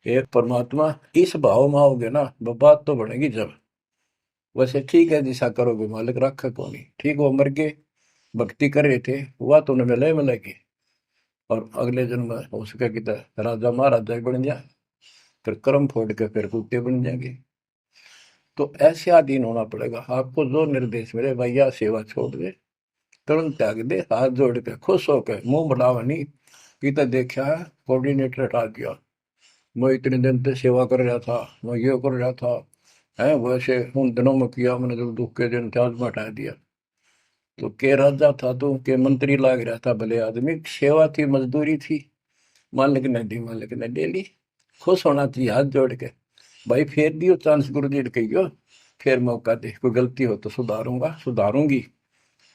एक परमात्मा इस भाव में आओगे ना, बात तो बनेगी जब। वैसे ठीक है, दिशा करोगे मालिक रखा को नहीं, ठीक वो मर गए, भक्ति कर रहे थे, हुआ तो उन्हें मिले मिलेगी। और अगले जन्म में हो सके कि राजा महाराजा ही बन जाए, फिर कर्म फोड़ के फिर कुत्ते बन जाएंगे। तो ऐसे अधीन होना पड़ेगा आपको, जो निर्देश मिले भैया सेवा छोड़ दे, तुरंत त्याग दे, हाथ जोड़ के खुश होकर, मुंह बढ़ावा नहीं कि तो देखा है कोऑर्डिनेटर हटा दिया, मैं इतने दिन से सेवा कर रहा था, मैं ये कर रहा था, है वैसे उन दिनों में किया मैंने, जब दुख के दिन थे आज में हटा दिया। तो के राजा था तो के मंत्री लाग रहा था, भले आदमी, सेवा थी, मजदूरी थी, मालिक ने दी, मालिक ने ले ली। खुश होना चाहिए हाथ जोड़ के, भाई फेर दियो चांस, गुरु जी ने कहियो फिर मौका दे, कोई गलती हो तो सुधारूंगा सुधारूंगी।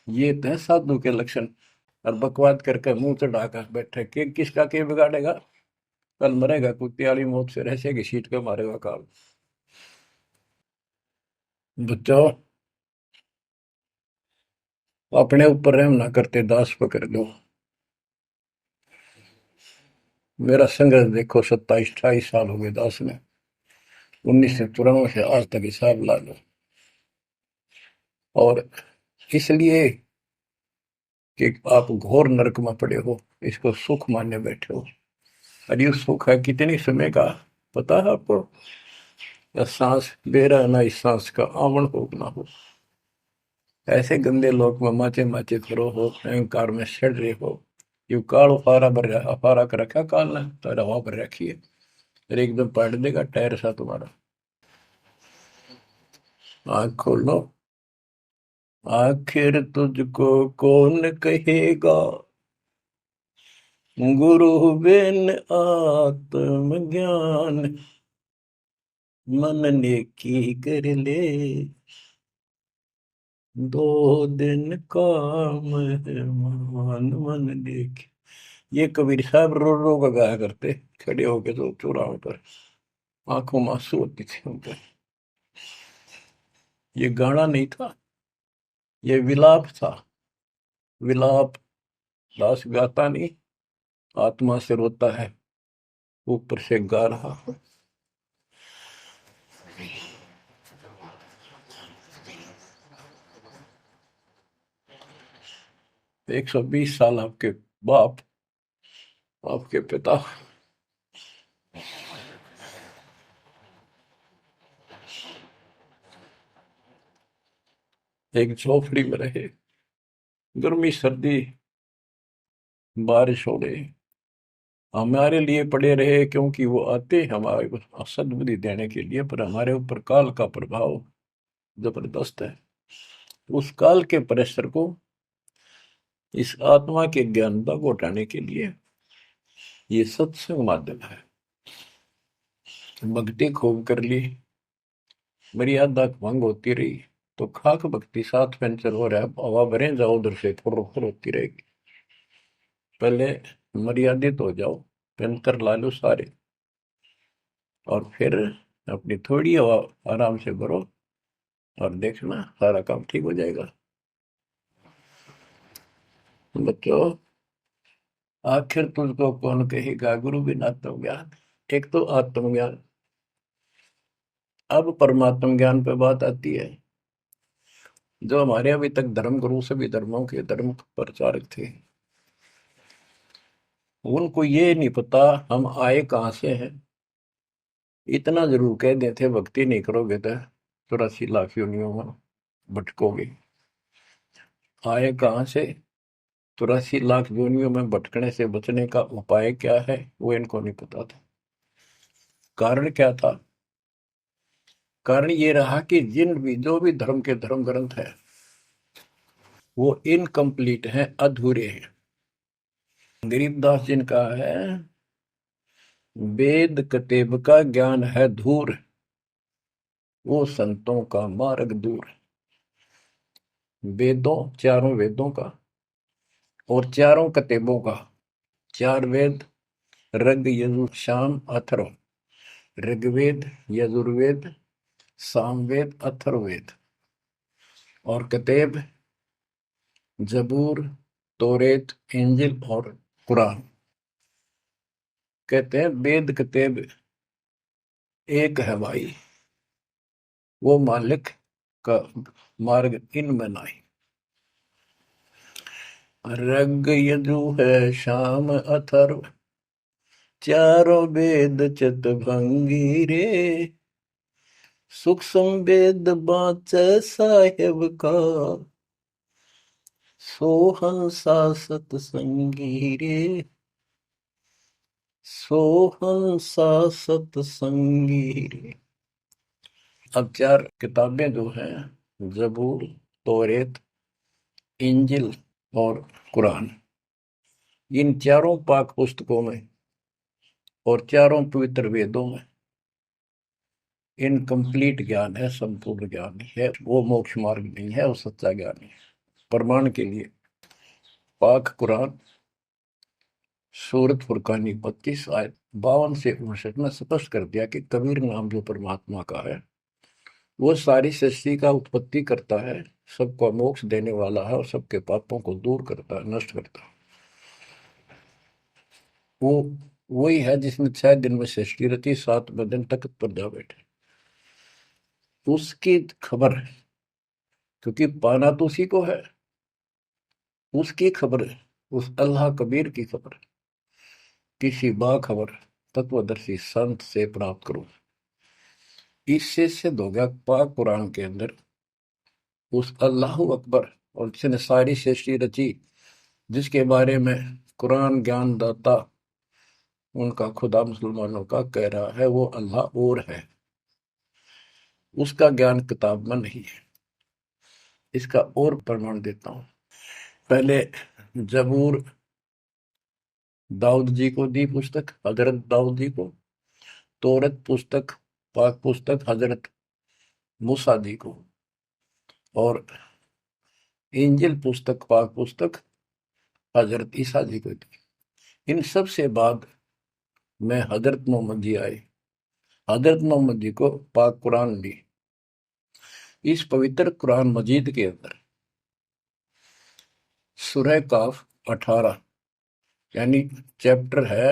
ये तो है साधु के लक्षण। और बकवाद करके मुंह चढ़ा कर बैठे, के किसका के बिगाड़ेगा, कल मरेगा कुत्ते वाली मौत से, ऐसे घसीट के मारेगा काल। बच्चों, अपने ऊपर रहम ना करते, दास पकड़ लो। मेरा संघर्ष देखो, 27-28 साल हो गए दास में, 1994 से आज तक हिसाब ला लो। और इसलिए कि आप घोर नरक में पड़े हो, इसको सुख मानने बैठे हो। और ये सुख है कितनी समय का, पता है आपको? या सांस ले रहा है ना, इस सांस का आवरण हो ना हो। ऐसे गंदे लोग में माचे माचे खड़ो हो, अहंकार में सड़ रहे हो। यू काल अफारा भर, अफारा कर रखा काल ने, तो हवा भर रखी है, और एकदम पलट देगा टायर सा तुम्हारा। आँख खोल लो, आखिर तुझको कौन कहेगा, गुरु बिन आत्मज्ञान, मन ने की कर ले, 2 दिन का मेहमान मन देख। ये कबीर साहब रो रो का गाया करते, खड़े होके तो चौराहों पर, आंखों में आंसू होती थी उनके। ये गाना नहीं था, ये विलाप था। विलाप, दास गाता नहीं, आत्मा से रोता है, ऊपर से गा रहा। 120 साल आपके बाप, आपके पिता, एक झोपड़ी में रहे, गर्मी सर्दी बारिश हो रही, हमारे लिए पड़े रहे, क्योंकि वो आते हमारे को सद्बुद्धि देने के लिए, पर हमारे ऊपर काल का प्रभाव जबरदस्त है। उस काल के प्रेशर को इस आत्मा के ज्ञानता को हटाने के लिए ये सत्संग माध्यम है। भक्ति खूब कर ली, मर्यादा भंग होती रही तो खाक भक्ति साथ पंचर हो रहा है, हवा भरे जाओ उधर से फुर फुर होती रहेगी। पहले मर्यादित हो जाओ, पंचर ला लो सारे, और फिर अपनी थोड़ी हवा आराम से भरो और देखना सारा काम ठीक हो जाएगा। बच्चों, आखिर तुझको कौन कहेगा गुरु बिन आत्मज्ञान। एक तो आत्मज्ञान, अब परमात्म ज्ञान पे बात आती है। जो हमारे अभी तक धर्म गुरु सभी धर्मों के धर्म प्रचारक थे, उनको ये नहीं पता हम आए कहां से हैं। इतना जरूर कह देते, भक्ति नहीं करोगे तो 84 लाख योनियों में भटकोगे। आए कहां से, 84 लाख योनियों में भटकने से बचने का उपाय क्या है, वो इनको नहीं पता था। कारण क्या था? कारण ये रहा कि जो भी धर्म के धर्म ग्रंथ है वो इनकम्प्लीट हैं, अधूरे हैं। गरीबदास जिनका है, वेद कतेब का ज्ञान है धूर, वो संतों का मार्ग दूर। वेदों, चारों वेदों का और चारों कतेबों का, 4 वेद ऋग यजुर शाम अथर्व, ऋग्वेद यजुर्वेद सामवेद अथर्ववेद, और कतेब जबूर तोरेत इंजिल और कुरान। कहते हैं वेद कतेब एक है भाई, वो मालिक का मार्ग इनमें नहीं। ऋग यजु है शाम अथर्व, चारों वेद चितभंगी रे, सूक्ष्म वेद बाँचे साहेब का, सोहंसा सतसंगी रे, सोहंसा सतसंगी रे। अब 4 किताबें जो हैं, जबूर तौरेत इंजिल और कुरान, इन चारों पाक पुस्तकों में और चारों पवित्र वेदों में इनकम्प्लीट ज्ञान है, संपूर्ण ज्ञान है, वो मोक्ष मार्ग नहीं है, वो सच्चा ज्ञान है। प्रमाण के लिए पाक कुरान सूरत फुरकानी 32 आयत 52 से 59 में स्पष्ट कर दिया कि कबीर नाम जो परमात्मा का है वो सारी सृष्टि का उत्पत्ति करता है, सबको मोक्ष देने वाला है और सबके पापों को दूर करता है, नष्ट करता है। वो वही है जिसने 6 दिन में सृष्टि रची, 7वें दिन तख्त पर जा बैठे। उसकी खबर है, क्योंकि पाना तो उसी को है, उसकी खबर है, उस अल्लाह कबीर की खबर है। किसी बाखबर तत्वदर्शी संत से प्राप्त करो। इससे सिद्ध हो गया पाक कुरान के अंदर उस अल्लाह अकबर और जिसने सारी सृष्टि रची, जिसके बारे में कुरान ज्ञान दाता उनका खुदा मुसलमानों का कह रहा है वो अल्लाह और है, उसका ज्ञान किताब में नहीं है। इसका और प्रमाण देता हूं। पहले जबूर दाऊद जी को दी पुस्तक, हजरत दाऊद जी को। तौरत पुस्तक, पाक पुस्तक हजरत मूसा जी को। और इंजिल पुस्तक, पाक पुस्तक हजरत ईसा जी को दी। इन सब से बाद में हजरत मोहम्मद जी आए, हजरत मोहम्मद जी को पाक कुरान दी। इस पवित्र कुरान मजीद के अंदर सूरह काफ 18 यानी चैप्टर है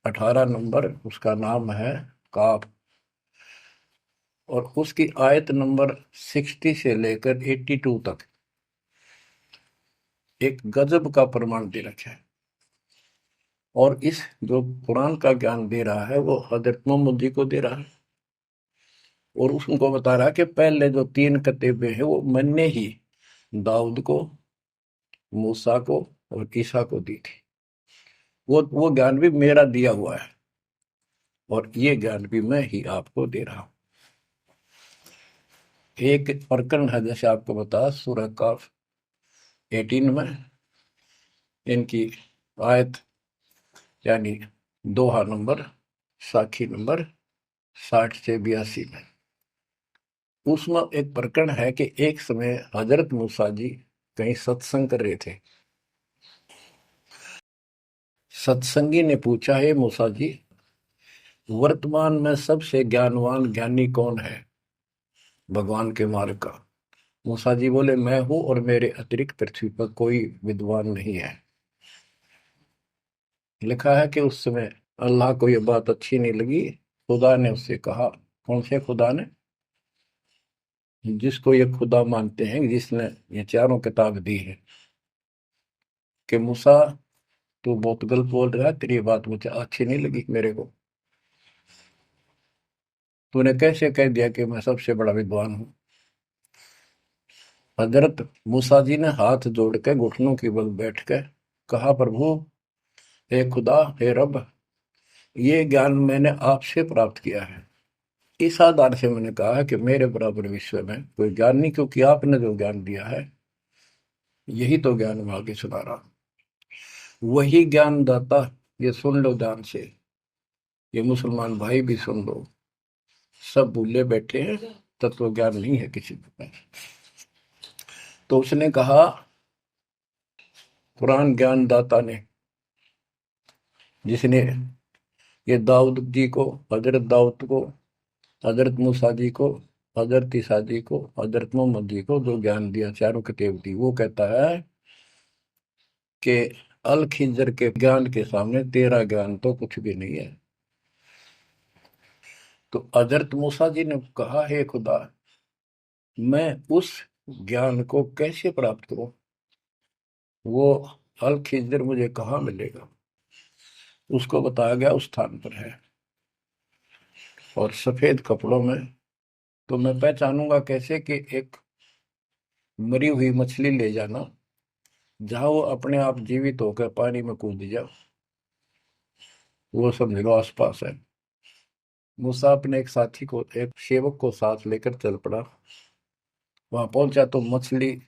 18 नंबर, उसका नाम है काफ, और उसकी आयत नंबर 60 से लेकर 82 तक एक गजब का प्रमाण दे रखा है। और इस जो कुरान का ज्ञान दे रहा है वो हजरत मोहम्मद जी को दे रहा है, और उसको बता रहा है कि पहले जो 3 कतीबे हैं वो मैंने ही दाऊद को, मूसा को और ईसा को दी थी। वो ज्ञान भी मेरा दिया हुआ है, और ये ज्ञान भी मैं ही आपको दे रहा हूं। एक प्रकरण है, जैसे आपको बता सूरह काफ 18 में इनकी आयत यानी दोहा नंबर साखी नंबर 60 से 82 में। उसमें एक प्रकरण है कि एक समय हजरत मूसा जी कहीं सत्संग कर रहे थे। सत्संगी ने पूछा, है मूसा जी, वर्तमान में सबसे ज्ञानवान ज्ञानी कौन है भगवान के मार्ग का? मूसा जी बोले, मैं हूं और मेरे अतिरिक्त पृथ्वी पर कोई विद्वान नहीं है। लिखा है कि उस समय अल्लाह को यह बात अच्छी नहीं लगी। खुदा ने उससे कहा, कौन से खुदा ने? जिसको ये खुदा मानते हैं, जिसने ये चारों किताब दी है, कि मूसा तू बहुत गलत बोल रहा है, तेरी बात मुझे अच्छी नहीं लगी। मेरे को तूने कैसे कह दिया कि मैं सबसे बड़ा विद्वान हूं? हजरत मूसा जी ने हाथ जोड़ के घुटनों की बल बैठ के कहा, प्रभु, हे खुदा, हे रब, ये ज्ञान मैंने आपसे प्राप्त किया है। इस आधार से मैंने कहा है कि मेरे बराबर विश्व में कोई ज्ञान नहीं, क्योंकि आपने जो ज्ञान दिया है यही तो ज्ञान मैं आगे सुना रहा हूं। वही ज्ञान दाता, ये सुन लो ध्यान से, ये मुसलमान भाई भी सुन लो, सब भूले बैठे हैं, तत्व ज्ञान नहीं है किसी को। तो उसने कहा, कुरान ज्ञान दाता ने, जिसने ये दाऊद जी को, हजरत दाऊद को, हजरत मूसा जी को, हजरत ईसा जी को, हजरत मोहम्मद जी को जो ज्ञान दिया, चारों किताब दी, वो कहता है कि अल खिजर के ज्ञान के सामने तेरा ज्ञान तो कुछ भी नहीं है। तो हजरत मूसा जी ने कहा, हे खुदा, मैं उस ज्ञान को कैसे प्राप्त करूं? वो अल खिजर मुझे कहाँ मिलेगा? उसको बताया गया उस स्थान पर है, और सफेद कपड़ों में। तो मैं पहचानूंगा कैसे कि एक मरी हुई मछली ले जाना, जहां वो अपने आप जीवित होकर पानी में कूद जाए, वो समझ लो आसपास है। मूसा अपने एक साथी को, एक सेवक को साथ लेकर चल पड़ा। वहां पहुंचा तो मछली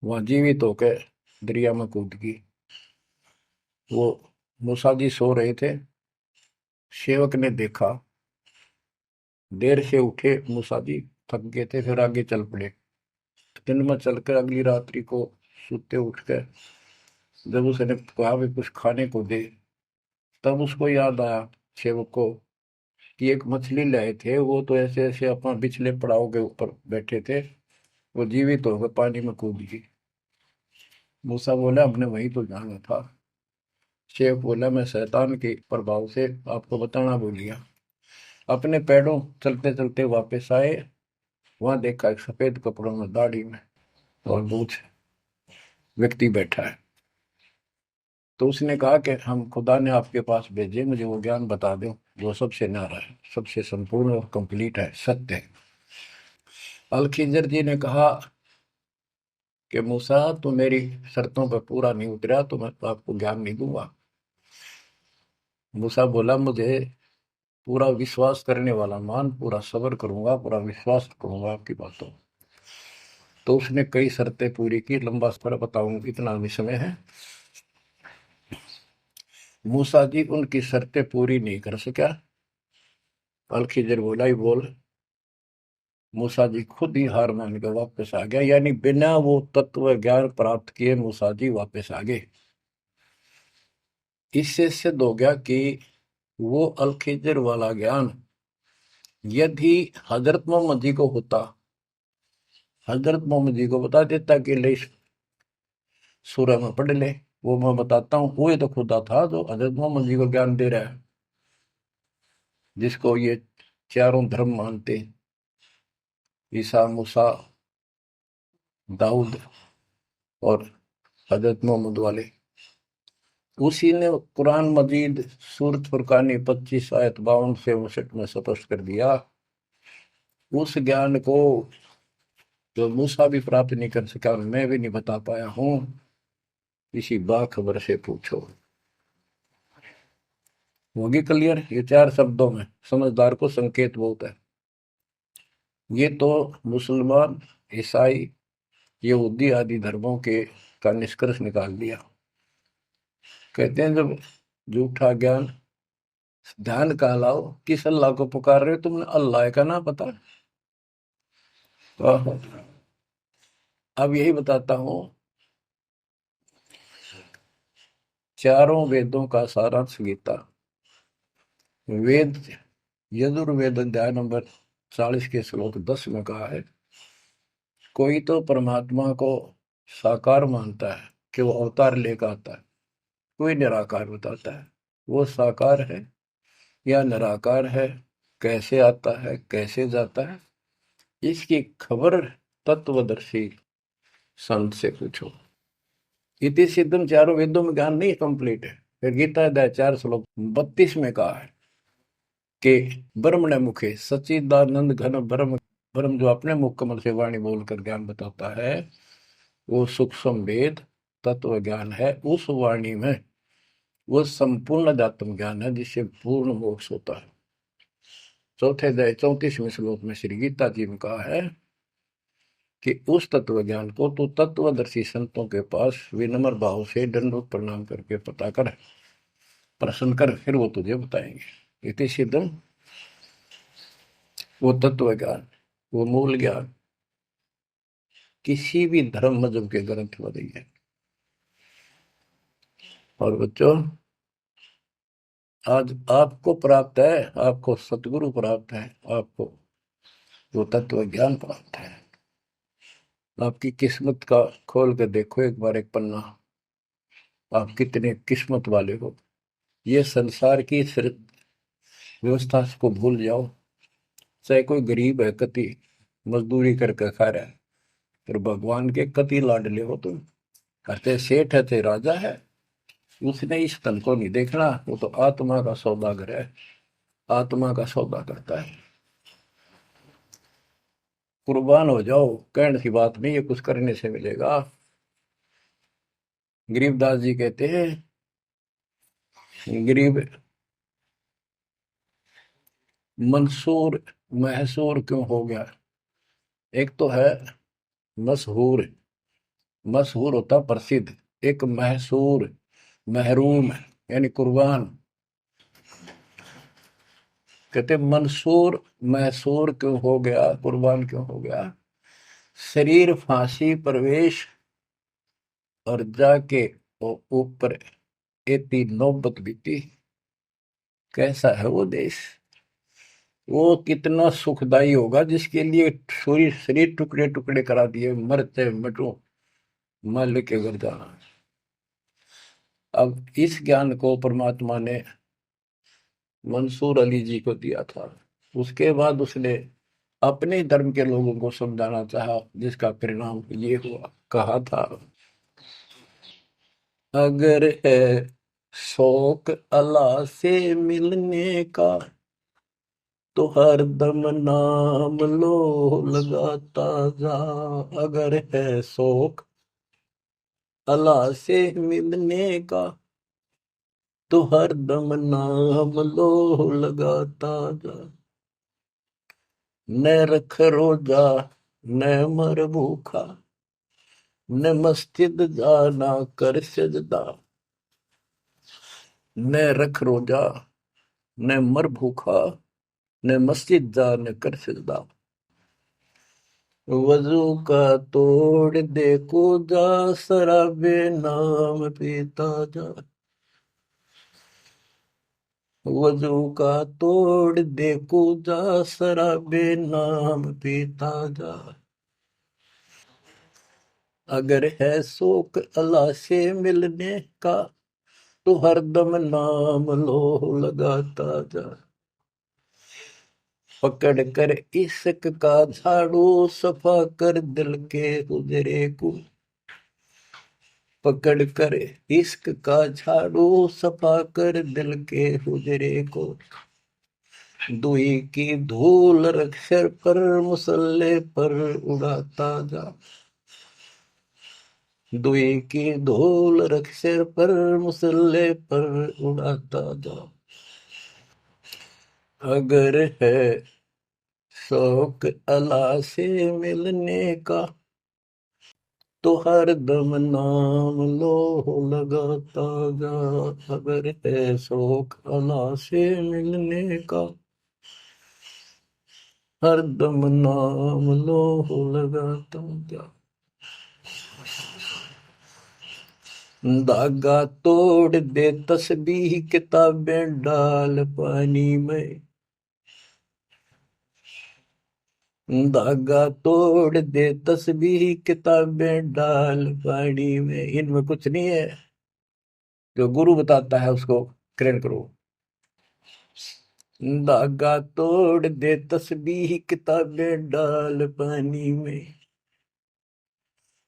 वहां जीवित होकर दरिया में कूद गई। वो मूसा जी सो रहे थे। सेवक ने देखा, देर से उठे मूसा जी, थक गए थे, फिर आगे चल पड़े। दिन में चलकर अगली रात्रि को सुते उठकर जब उसने कहा भी कुछ खाने को दे, तब उसको याद आया सेवक को कि एक मछली लाए थे, वो तो ऐसे ऐसे अपना पिछले पड़ाव के ऊपर बैठे थे, वो जीवित होकर पानी में कूद गई। मूसा बोला, हमने वही तो जाना था। शेख बोला, मैं शैतान के प्रभाव से आपको बताना भूल गया। अपने पैरों चलते चलते वापस आए। वहां देखा एक सफेद कपड़ों में, दाढ़ी में और मूछ व्यक्ति बैठा है। तो उसने कहा कि हम खुदा ने आपके पास भेजे, मुझे वो ज्ञान बता दो जो सबसे न्यारा है, सबसे संपूर्ण और कंप्लीट है, सत्य है। अल खिजर जी ने कहा कि मूसा, तो मेरी शर्तों पर पूरा नहीं उतरा तो मैं तो आपको ज्ञान नहीं दूंगा। मूसा बोला, मुझे पूरा विश्वास करने वाला मान, पूरा सब्र करूंगा, पूरा विश्वास करूंगा आपकी बातों। तो उसने कई शर्तें पूरी की, लंबा सफर बताऊंगा, इतना भी समय है। मूसा जी उनकी शर्तें पूरी नहीं कर सका। अल खिजर बोला, ही बोल। मूसा जी खुद ही हार मान के वापस आ गया, यानी बिना वो तत्व ज्ञान प्राप्त किए मूसा जी वापस आ गए। इससे सिद्ध हो गया कि वो अल खिजर वाला ज्ञान यदि हजरत मोहम्मद जी को होता, हजरत मोहम्मद जी को बता देता कि ले सूरह में पढ़ ले, वो मैं बताता हूँ, वो ये तो खुदा था जो हजरत मोहम्मद जी को ज्ञान दे रहा है, जिसको ये चारों धर्म मानते, ईसा, मूसा, दाऊद और हजरत मोहम्मद वाले। उसी ने कुरान मजीद सूरत फुरकानी 25 आयत 52 से 59 में स्पष्ट कर दिया। उस ज्ञान को जो मूसा भी प्राप्त नहीं कर सका, मैं भी नहीं बता पाया हूँ, इसी बाखबर से पूछो। होगी क्लियर? ये 4 शब्दों में समझदार को संकेत बहुत है। ये तो मुसलमान, ईसाई, यहूदी आदि धर्मों के का निष्कर्ष निकाल दिया। कहते हैं जब झूठा ज्ञान ध्यान का लाओ, किस अल्लाह को पुकार रहे हो तुमने? अल्लाह का ना पता। तो अब यही बताता हूं, चारों वेदों का सारांश गीता। वेद यजुर्वेद अध्याय नंबर 40 के श्लोक 10 में कहा है, कोई तो परमात्मा को साकार मानता है कि वो अवतार लेकर आता है, कोई निराकार बताता है वो साकार है या निराकार है, कैसे आता है कैसे जाता है, इसकी खबर तत्वदर्शी संत से पूछो। इति सिद्धम, चारों वेदों में ज्ञान नहीं कंप्लीट है। फिर गीता अध्याय 4 श्लोक 32 में कहा है कि ब्रह्मण मुखे सच्चिदानंद घन ब्रह्म, ब्रह्म जो अपने मुख कमल से वाणी बोलकर ज्ञान बताता है, वो सूक्ष्म वेद तत्व ज्ञान है। उस वाणी में वो संपूर्ण अध्यात्म ज्ञान है जिससे पूर्ण मोक्ष होता है। चौथे अध्याय 34वें श्लोक में श्री गीता जी ने कहा है कि उस तत्व ज्ञान को तो तत्वदर्शी संतों के पास विनम्र भाव से दंडवत प्रणाम करके पता कर, प्रश्न कर, फिर वो तुझे बताएंगे। इति सिद्धम, वो तत्व ज्ञान, वो मूल ज्ञान किसी भी धर्म मजहब के ग्रंथ में नहीं है। और बच्चों, आज आपको प्राप्त है, आपको सतगुरु प्राप्त है, आपको वो तत्व ज्ञान प्राप्त है। आपकी किस्मत का खोल कर देखो एक बार, एक पन्ना, आप कितने किस्मत वाले हो। ये संसार की व्यवस्था को भूल जाओ। चाहे कोई गरीब है, कति मजदूरी करके खा रहा है, फिर भगवान के कति लाडले हो तुम। कहते सेठ है थे राजा है, उसने इस तन को नहीं देखना, वो तो आत्मा का सौदागर है, आत्मा का सौदा करता है। कुर्बान हो जाओ, कहने की बात नहीं, ये कुछ करने से मिलेगा। गरीबदास जी कहते हैं, गरीब मंसूर महसूर क्यों हो गया? एक तो है मशहूर, मशहूर होता प्रसिद्ध, एक महसूर महरूम यानी कुर्बान। कहते मंसूर महसूर क्यों हो गया, कुर्बान क्यों हो गया? शरीर फांसी प्रवेश और जाके ऊपर एती नौबत बीती। कैसा है वो देश, वो कितना सुखदाई होगा जिसके लिए शरीर शरीर टुकड़े टुकड़े करा दिए, मरते मटो मल के घर जाना। अब इस ज्ञान को परमात्मा ने मंसूर अली जी को दिया था। उसके बाद उसने अपने धर्म के लोगों को समझाना चाहा, जिसका परिणाम ये हुआ। कहा था, अगर है शौक अल्लाह से मिलने का तो हर दम नाम लो लगाता जा। अगर है शौक अल्लाह से मिलने का तो हर दम नाम लो लगाता जा। न रख रोजा न मर भूखा, न मस्जिद जाना कर सजदा। न रख रोजा न मर भूखा, न मस्जिद जा न कर सजदा। वजू का तोड़ दे जा, शराबे नाम पीता जा। वजू का तोड़ दे जा, शराबे नाम पीता जा। अगर है शौक अल्लाह से मिलने का तो हरदम नाम लो लगाता जा। पकड़ कर इश्क का झाड़ू सफा कर दिल के हुजरे को। पकड़ कर इश्क का झाड़ू सफा कर दिल के हुजरे को। दुई की धूल रख सिर पर मुसल्ले पर उड़ाता जा। दुई की धूल रख सिर पर मुसल्ले पर उड़ाता जा। अगर है शौक अल्लाह से मिलने का तो हर दम नाम लो लगाता जा, अगर है शौक अल्लाह से मिलने का, हर दम नाम लो लगाता जा। धागा तोड़ दे तस्बीह किताबें डाल पानी में, धागा तोड़ दे तस्बीह किताबें डाल पानी में। इनमें कुछ नहीं है, जो गुरु बताता है उसको ग्रहण करो। धागा तोड़ दे तस्बीह किताबें डाल पानी में,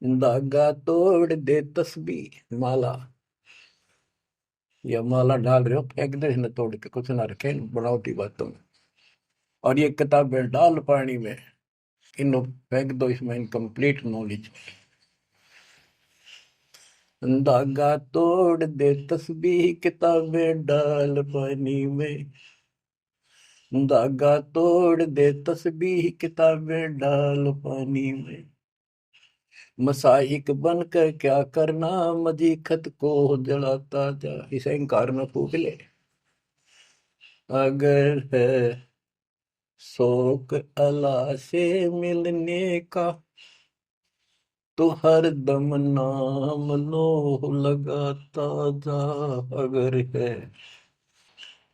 धागा तोड़ दे तस्बीह माला, या माला डाल रहे हो फेंक दे न, तोड़ के कुछ ना रखे इन बनावटी बातों में। और ये किताबें डाल पानी में, इनको फेंक दो, इसमें इनकम्प्लीट नॉलेज। धागा तोड़ दे तस्बीह किताबें डाल पानी में, धागा तोड़ दे तस्बीह किताबें डाल पानी में। मसाइक बनकर क्या करना, मजीखत को जलाता जा। इसे अहंकार में फूक ले। अगर है शौक अल्लाह से मिलने का, तो हर दम नाम लो लगाता जा। अगर है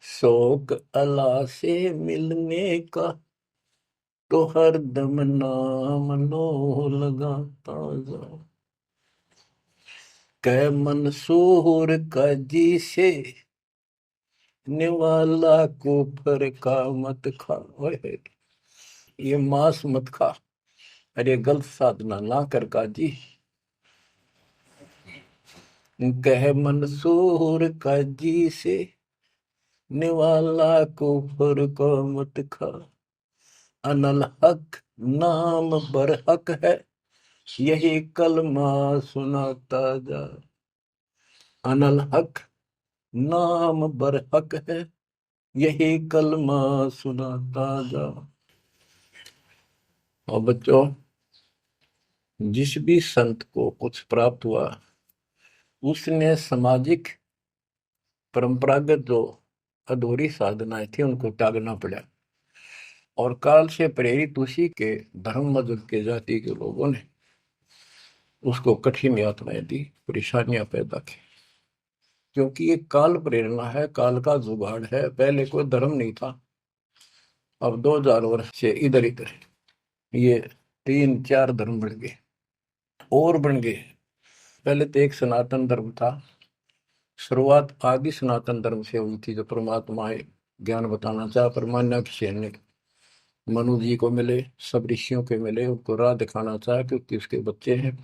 शौक अल्लाह से मिलने का, तो हर दम नाम लो लगाता जा। कह मंसूर का जी से निवाला कुफर का मत खा। ओए, ये मांस मत खा, अरे गलत साधना ना कर काजी। कह मंसूर का जी से निवाला कुफर का मत खा। अनल हक नाम बरहक है, यही कलमा सुनाता जा। अनल हक नाम बरहक है, यही कलमा सुनाता जा। और बच्चों, जिस भी संत को कुछ प्राप्त हुआ, उसने सामाजिक परंपरागत जो अधूरी साधनाएं थी उनको त्यागना पड़ा। और काल से प्रेरित उसी के धर्म मजहब के जाति के लोगों ने उसको कठिन यातनाएं दी, परेशानियां पैदा की। क्योंकि ये काल प्रेरणा है, काल का जुगाड़ है। पहले कोई धर्म नहीं था, अब 2000 वर्ष से इधर इधर ये 3-4 धर्म बढ़ गए और बन गए। पहले तो एक सनातन धर्म था, शुरुआत आदि सनातन धर्म से हुई थी, जो परमात्मा ज्ञान बताना चाहा। परमान्या ने मनु जी को मिले, सब ऋषियों के मिले, उनको राह दिखाना चाहा, क्योंकि उसके बच्चे हैं,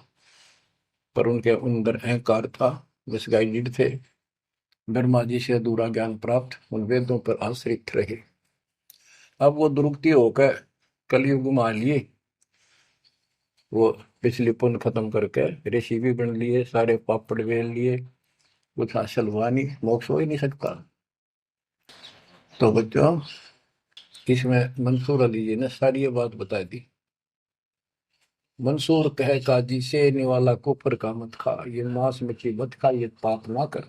पर उनके अंदर अहंकार था, मिसगाइडेड थे। ब्रह्मा जी से अधूरा ज्ञान प्राप्त, उन वेदों पर आश्रित रहे। अब वो दुरुक्ति होकर कलयुग में आ लिए, वो पिछली पुण्य खत्म करके ऋषि भी बन लिए, सारे पापड़ बेल लिए, कुछ हासिल हुआ नहीं, मोक्ष हो ही नहीं सकता। तो बच्चों, इसमें मंसूर अली जी ने सारी ये बात बता दी। मंसूर कहे काजी से निवाला कुफर का मत खा, ये मांस मछली मत खा, ये पाप ना कर।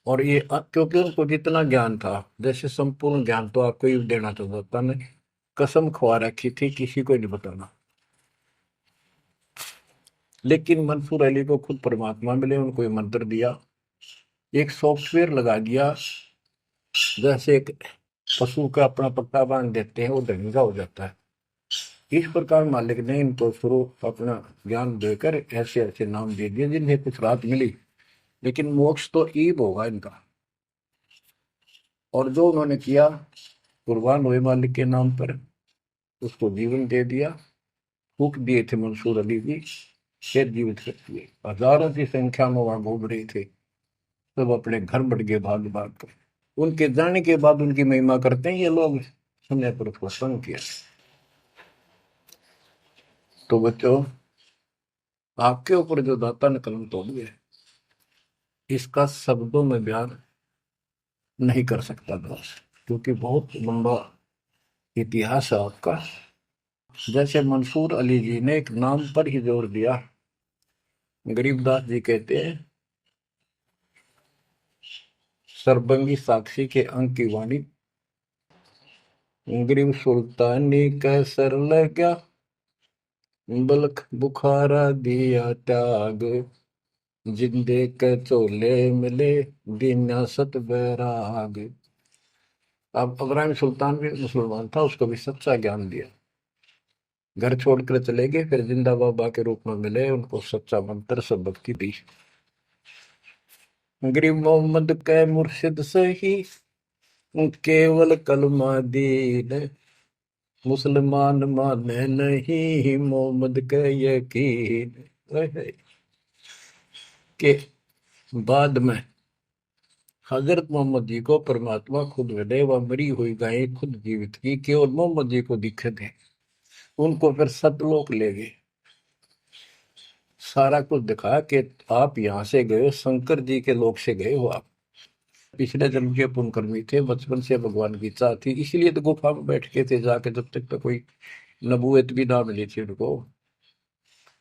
और ये क्योंकि उनको जितना ज्ञान था, जैसे संपूर्ण ज्ञान तो आपको ही देना चाहता था, ने कसम खवा रखी थी किसी को नहीं बताना। लेकिन मंसूर अली को खुद परमात्मा मिले, उनको ये मंत्र दिया, एक सॉफ्टवेयर लगा दिया, जैसे एक पशु का अपना पट्टा बांध देते हैं, वो ढंगा हो जाता है। इस प्रकार मालिक ने इनको शुरू अपना ज्ञान देकर ऐसे ऐसे नाम दे दिए जिन्हें कुछ राहत मिली, लेकिन मोक्ष तो ईब होगा इनका। और जो उन्होंने किया, कुर्बान हुए मालिक के नाम पर, उसको जीवन दे दिया। फूक दिए थे मंसूर अली जी, फिर जीवित कर दिए। हजारों की संख्या में वहां घूम रहे थे, सब अपने घर बढ़ गए भाग भाग कर। उनके जाने के बाद उनकी महिमा करते हैं ये लोग, समय पर उसको संग किया। तो बच्चों, आपके ऊपर जो दाता ने कलम तोड़ दिया, इसका शब्दों में बयान नहीं कर सकता बस, क्योंकि बहुत लंबा इतिहास है आपका। जैसे मंसूर अली जी ने एक नाम पर ही जोर दिया। गरीबदास जी कहते हैं, सरबंगी साक्षी के अंक की वाणी, गरीब सुल्तानी कैसर लगा, बल्क बुखारा दिया त्याग, जिंदे के चोले मिले, दीना सत बैराग। अब इब्राहिम सुल्तान भी मुसलमान था, उसको भी सच्चा ज्ञान दिया। घर छोड़कर चले गए, फिर जिंदा बाबा के रूप में मिले, उनको सच्चा मंत्र सब भक्ति दी। गरीब मोहम्मद के मुर्शिद सही, केवल कलमा दीन, मुसलमान माने नहीं, मोहम्मद के यकीन। के बाद में हजरत मोहम्मद जी को परमात्मा खुद मिले, वह मरी हुई गायें खुद जीवित की, केवल मोहम्मद जी को दिखे थे। उनको फिर सतलोक ले गए, सारा कुछ दिखा कि आप यहाँ से गए हो, शंकर जी के लोक से गए हो आप, पिछले जन्म के पुण्यकर्मी थे, बचपन से भगवान की इच्छा थी, इसलिए तो गुफा में बैठ के थे जाके, जब तक तो कोई नबूवत भी ना मिली थी उनको।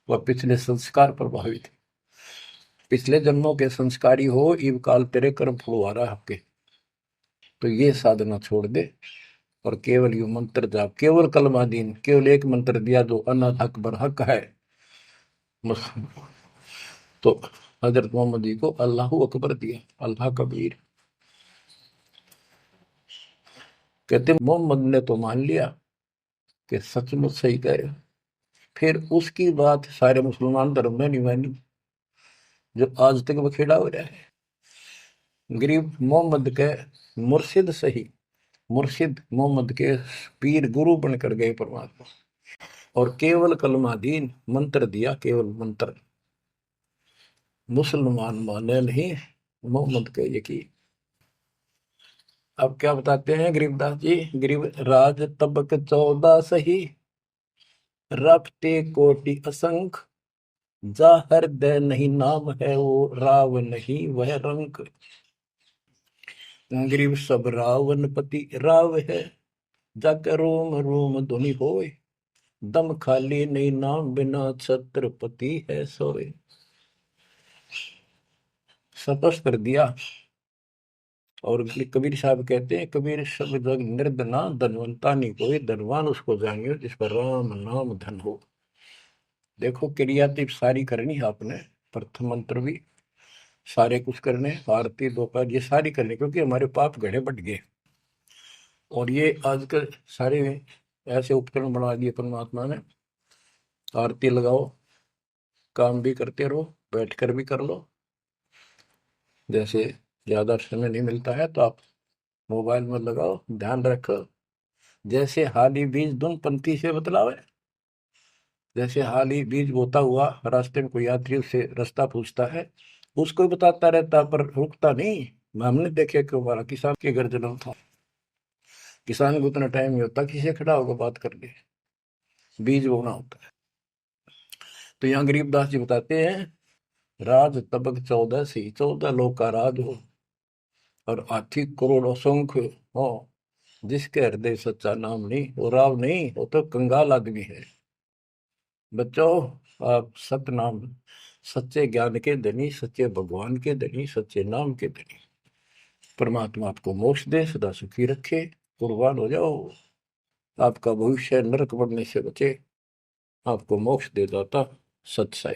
वह पिछले संस्कार प्रभावित थे, पिछले जन्मों के संस्कारी हो, इव काल तेरे कर्म फुलवा रहा आपके, तो ये साधना छोड़ दे और केवल यू मंत्र जाप, केवल कलमा दीन, केवल एक मंत्र दिया जो अनाथ अकबर हक है। तो हजरत मोहम्मद जी को अल्लाह अकबर दिया, अल्लाह कबीर। कहते मोहम्मद ने तो मान लिया कि सचमुच सही कहे, फिर उसकी बात सारे मुसलमान धर्म में नहीं मानी, जो आज तक बखेड़ा हो रहा है। गरीब मोहम्मद के मुर्शिद सही, मुर्शिद मोहम्मद के पीर गुरु बनकर गए परमात्मा, और केवल कलमा दीन मंत्र दिया, केवल मंत्र, मुसलमान माने नहीं, मोहम्मद के यकीन। अब क्या बताते हैं गरीबदास जी, गरीब राज तबक 14 सही, रफ्ते कोटि असंख, जा हृदय नहीं नाम है वो, राव नहीं वह रंक। गरीब सब रावण पति राव है, जाकर रोम रोम धुनि होए, दम खाली नहीं नाम बिना छत्रपति है सोए। सपस कर दिया। और कबीर साहब कहते हैं, कबीर सब जग निर्धना, धनवंता नहीं कोई, धनवान उसको जानियो जिस पर राम नाम धन हो। देखो क्रिया तो सारी करनी है आपने, प्रथम मंत्र भी सारे कुछ करने, आरती दोपहर ये सारी करनी, क्योंकि हमारे पाप घड़े बढ़ गए। और ये आजकल सारे ऐसे उपकरण बना दिए परमात्मा ने, आरती लगाओ, काम भी करते रहो, बैठकर भी कर लो। जैसे ज्यादा समय नहीं मिलता है तो आप मोबाइल में लगाओ, ध्यान रखो। जैसे हाली बीज धुन पंक्ति से बतलावे, जैसे हाली बीज बोता हुआ रास्ते में कोई यात्री उससे रास्ता पूछता है, उसको बताता रहता पर रुकता नहीं। हमने देखे कि हमारा किसान के घर जन्म था, किसान को उतना टाइम नहीं होता किसी खड़ा होकर बात कर ले, बीज बोना होता है। तो यहाँ गरीबदास जी बताते हैं, राज तबक 14 सी, 14 लोग का राज हो, और हाथी करोड़ों असंख्य हो, जिसके हृदय सच्चा नाम नहीं, वो राव नहीं, वो तो कंगाल आदमी है। बच्चों, आप सत्य नाम, सच्चे ज्ञान के धनी, सच्चे भगवान के धनी, सच्चे नाम के धनी, परमात्मा आपको मोक्ष दे, सदा सुखी रखे, कुर्बान हो जाओ, आपका भविष्य नरक बढ़ने से बचे, आपको मोक्ष दे दाता सत्य साई।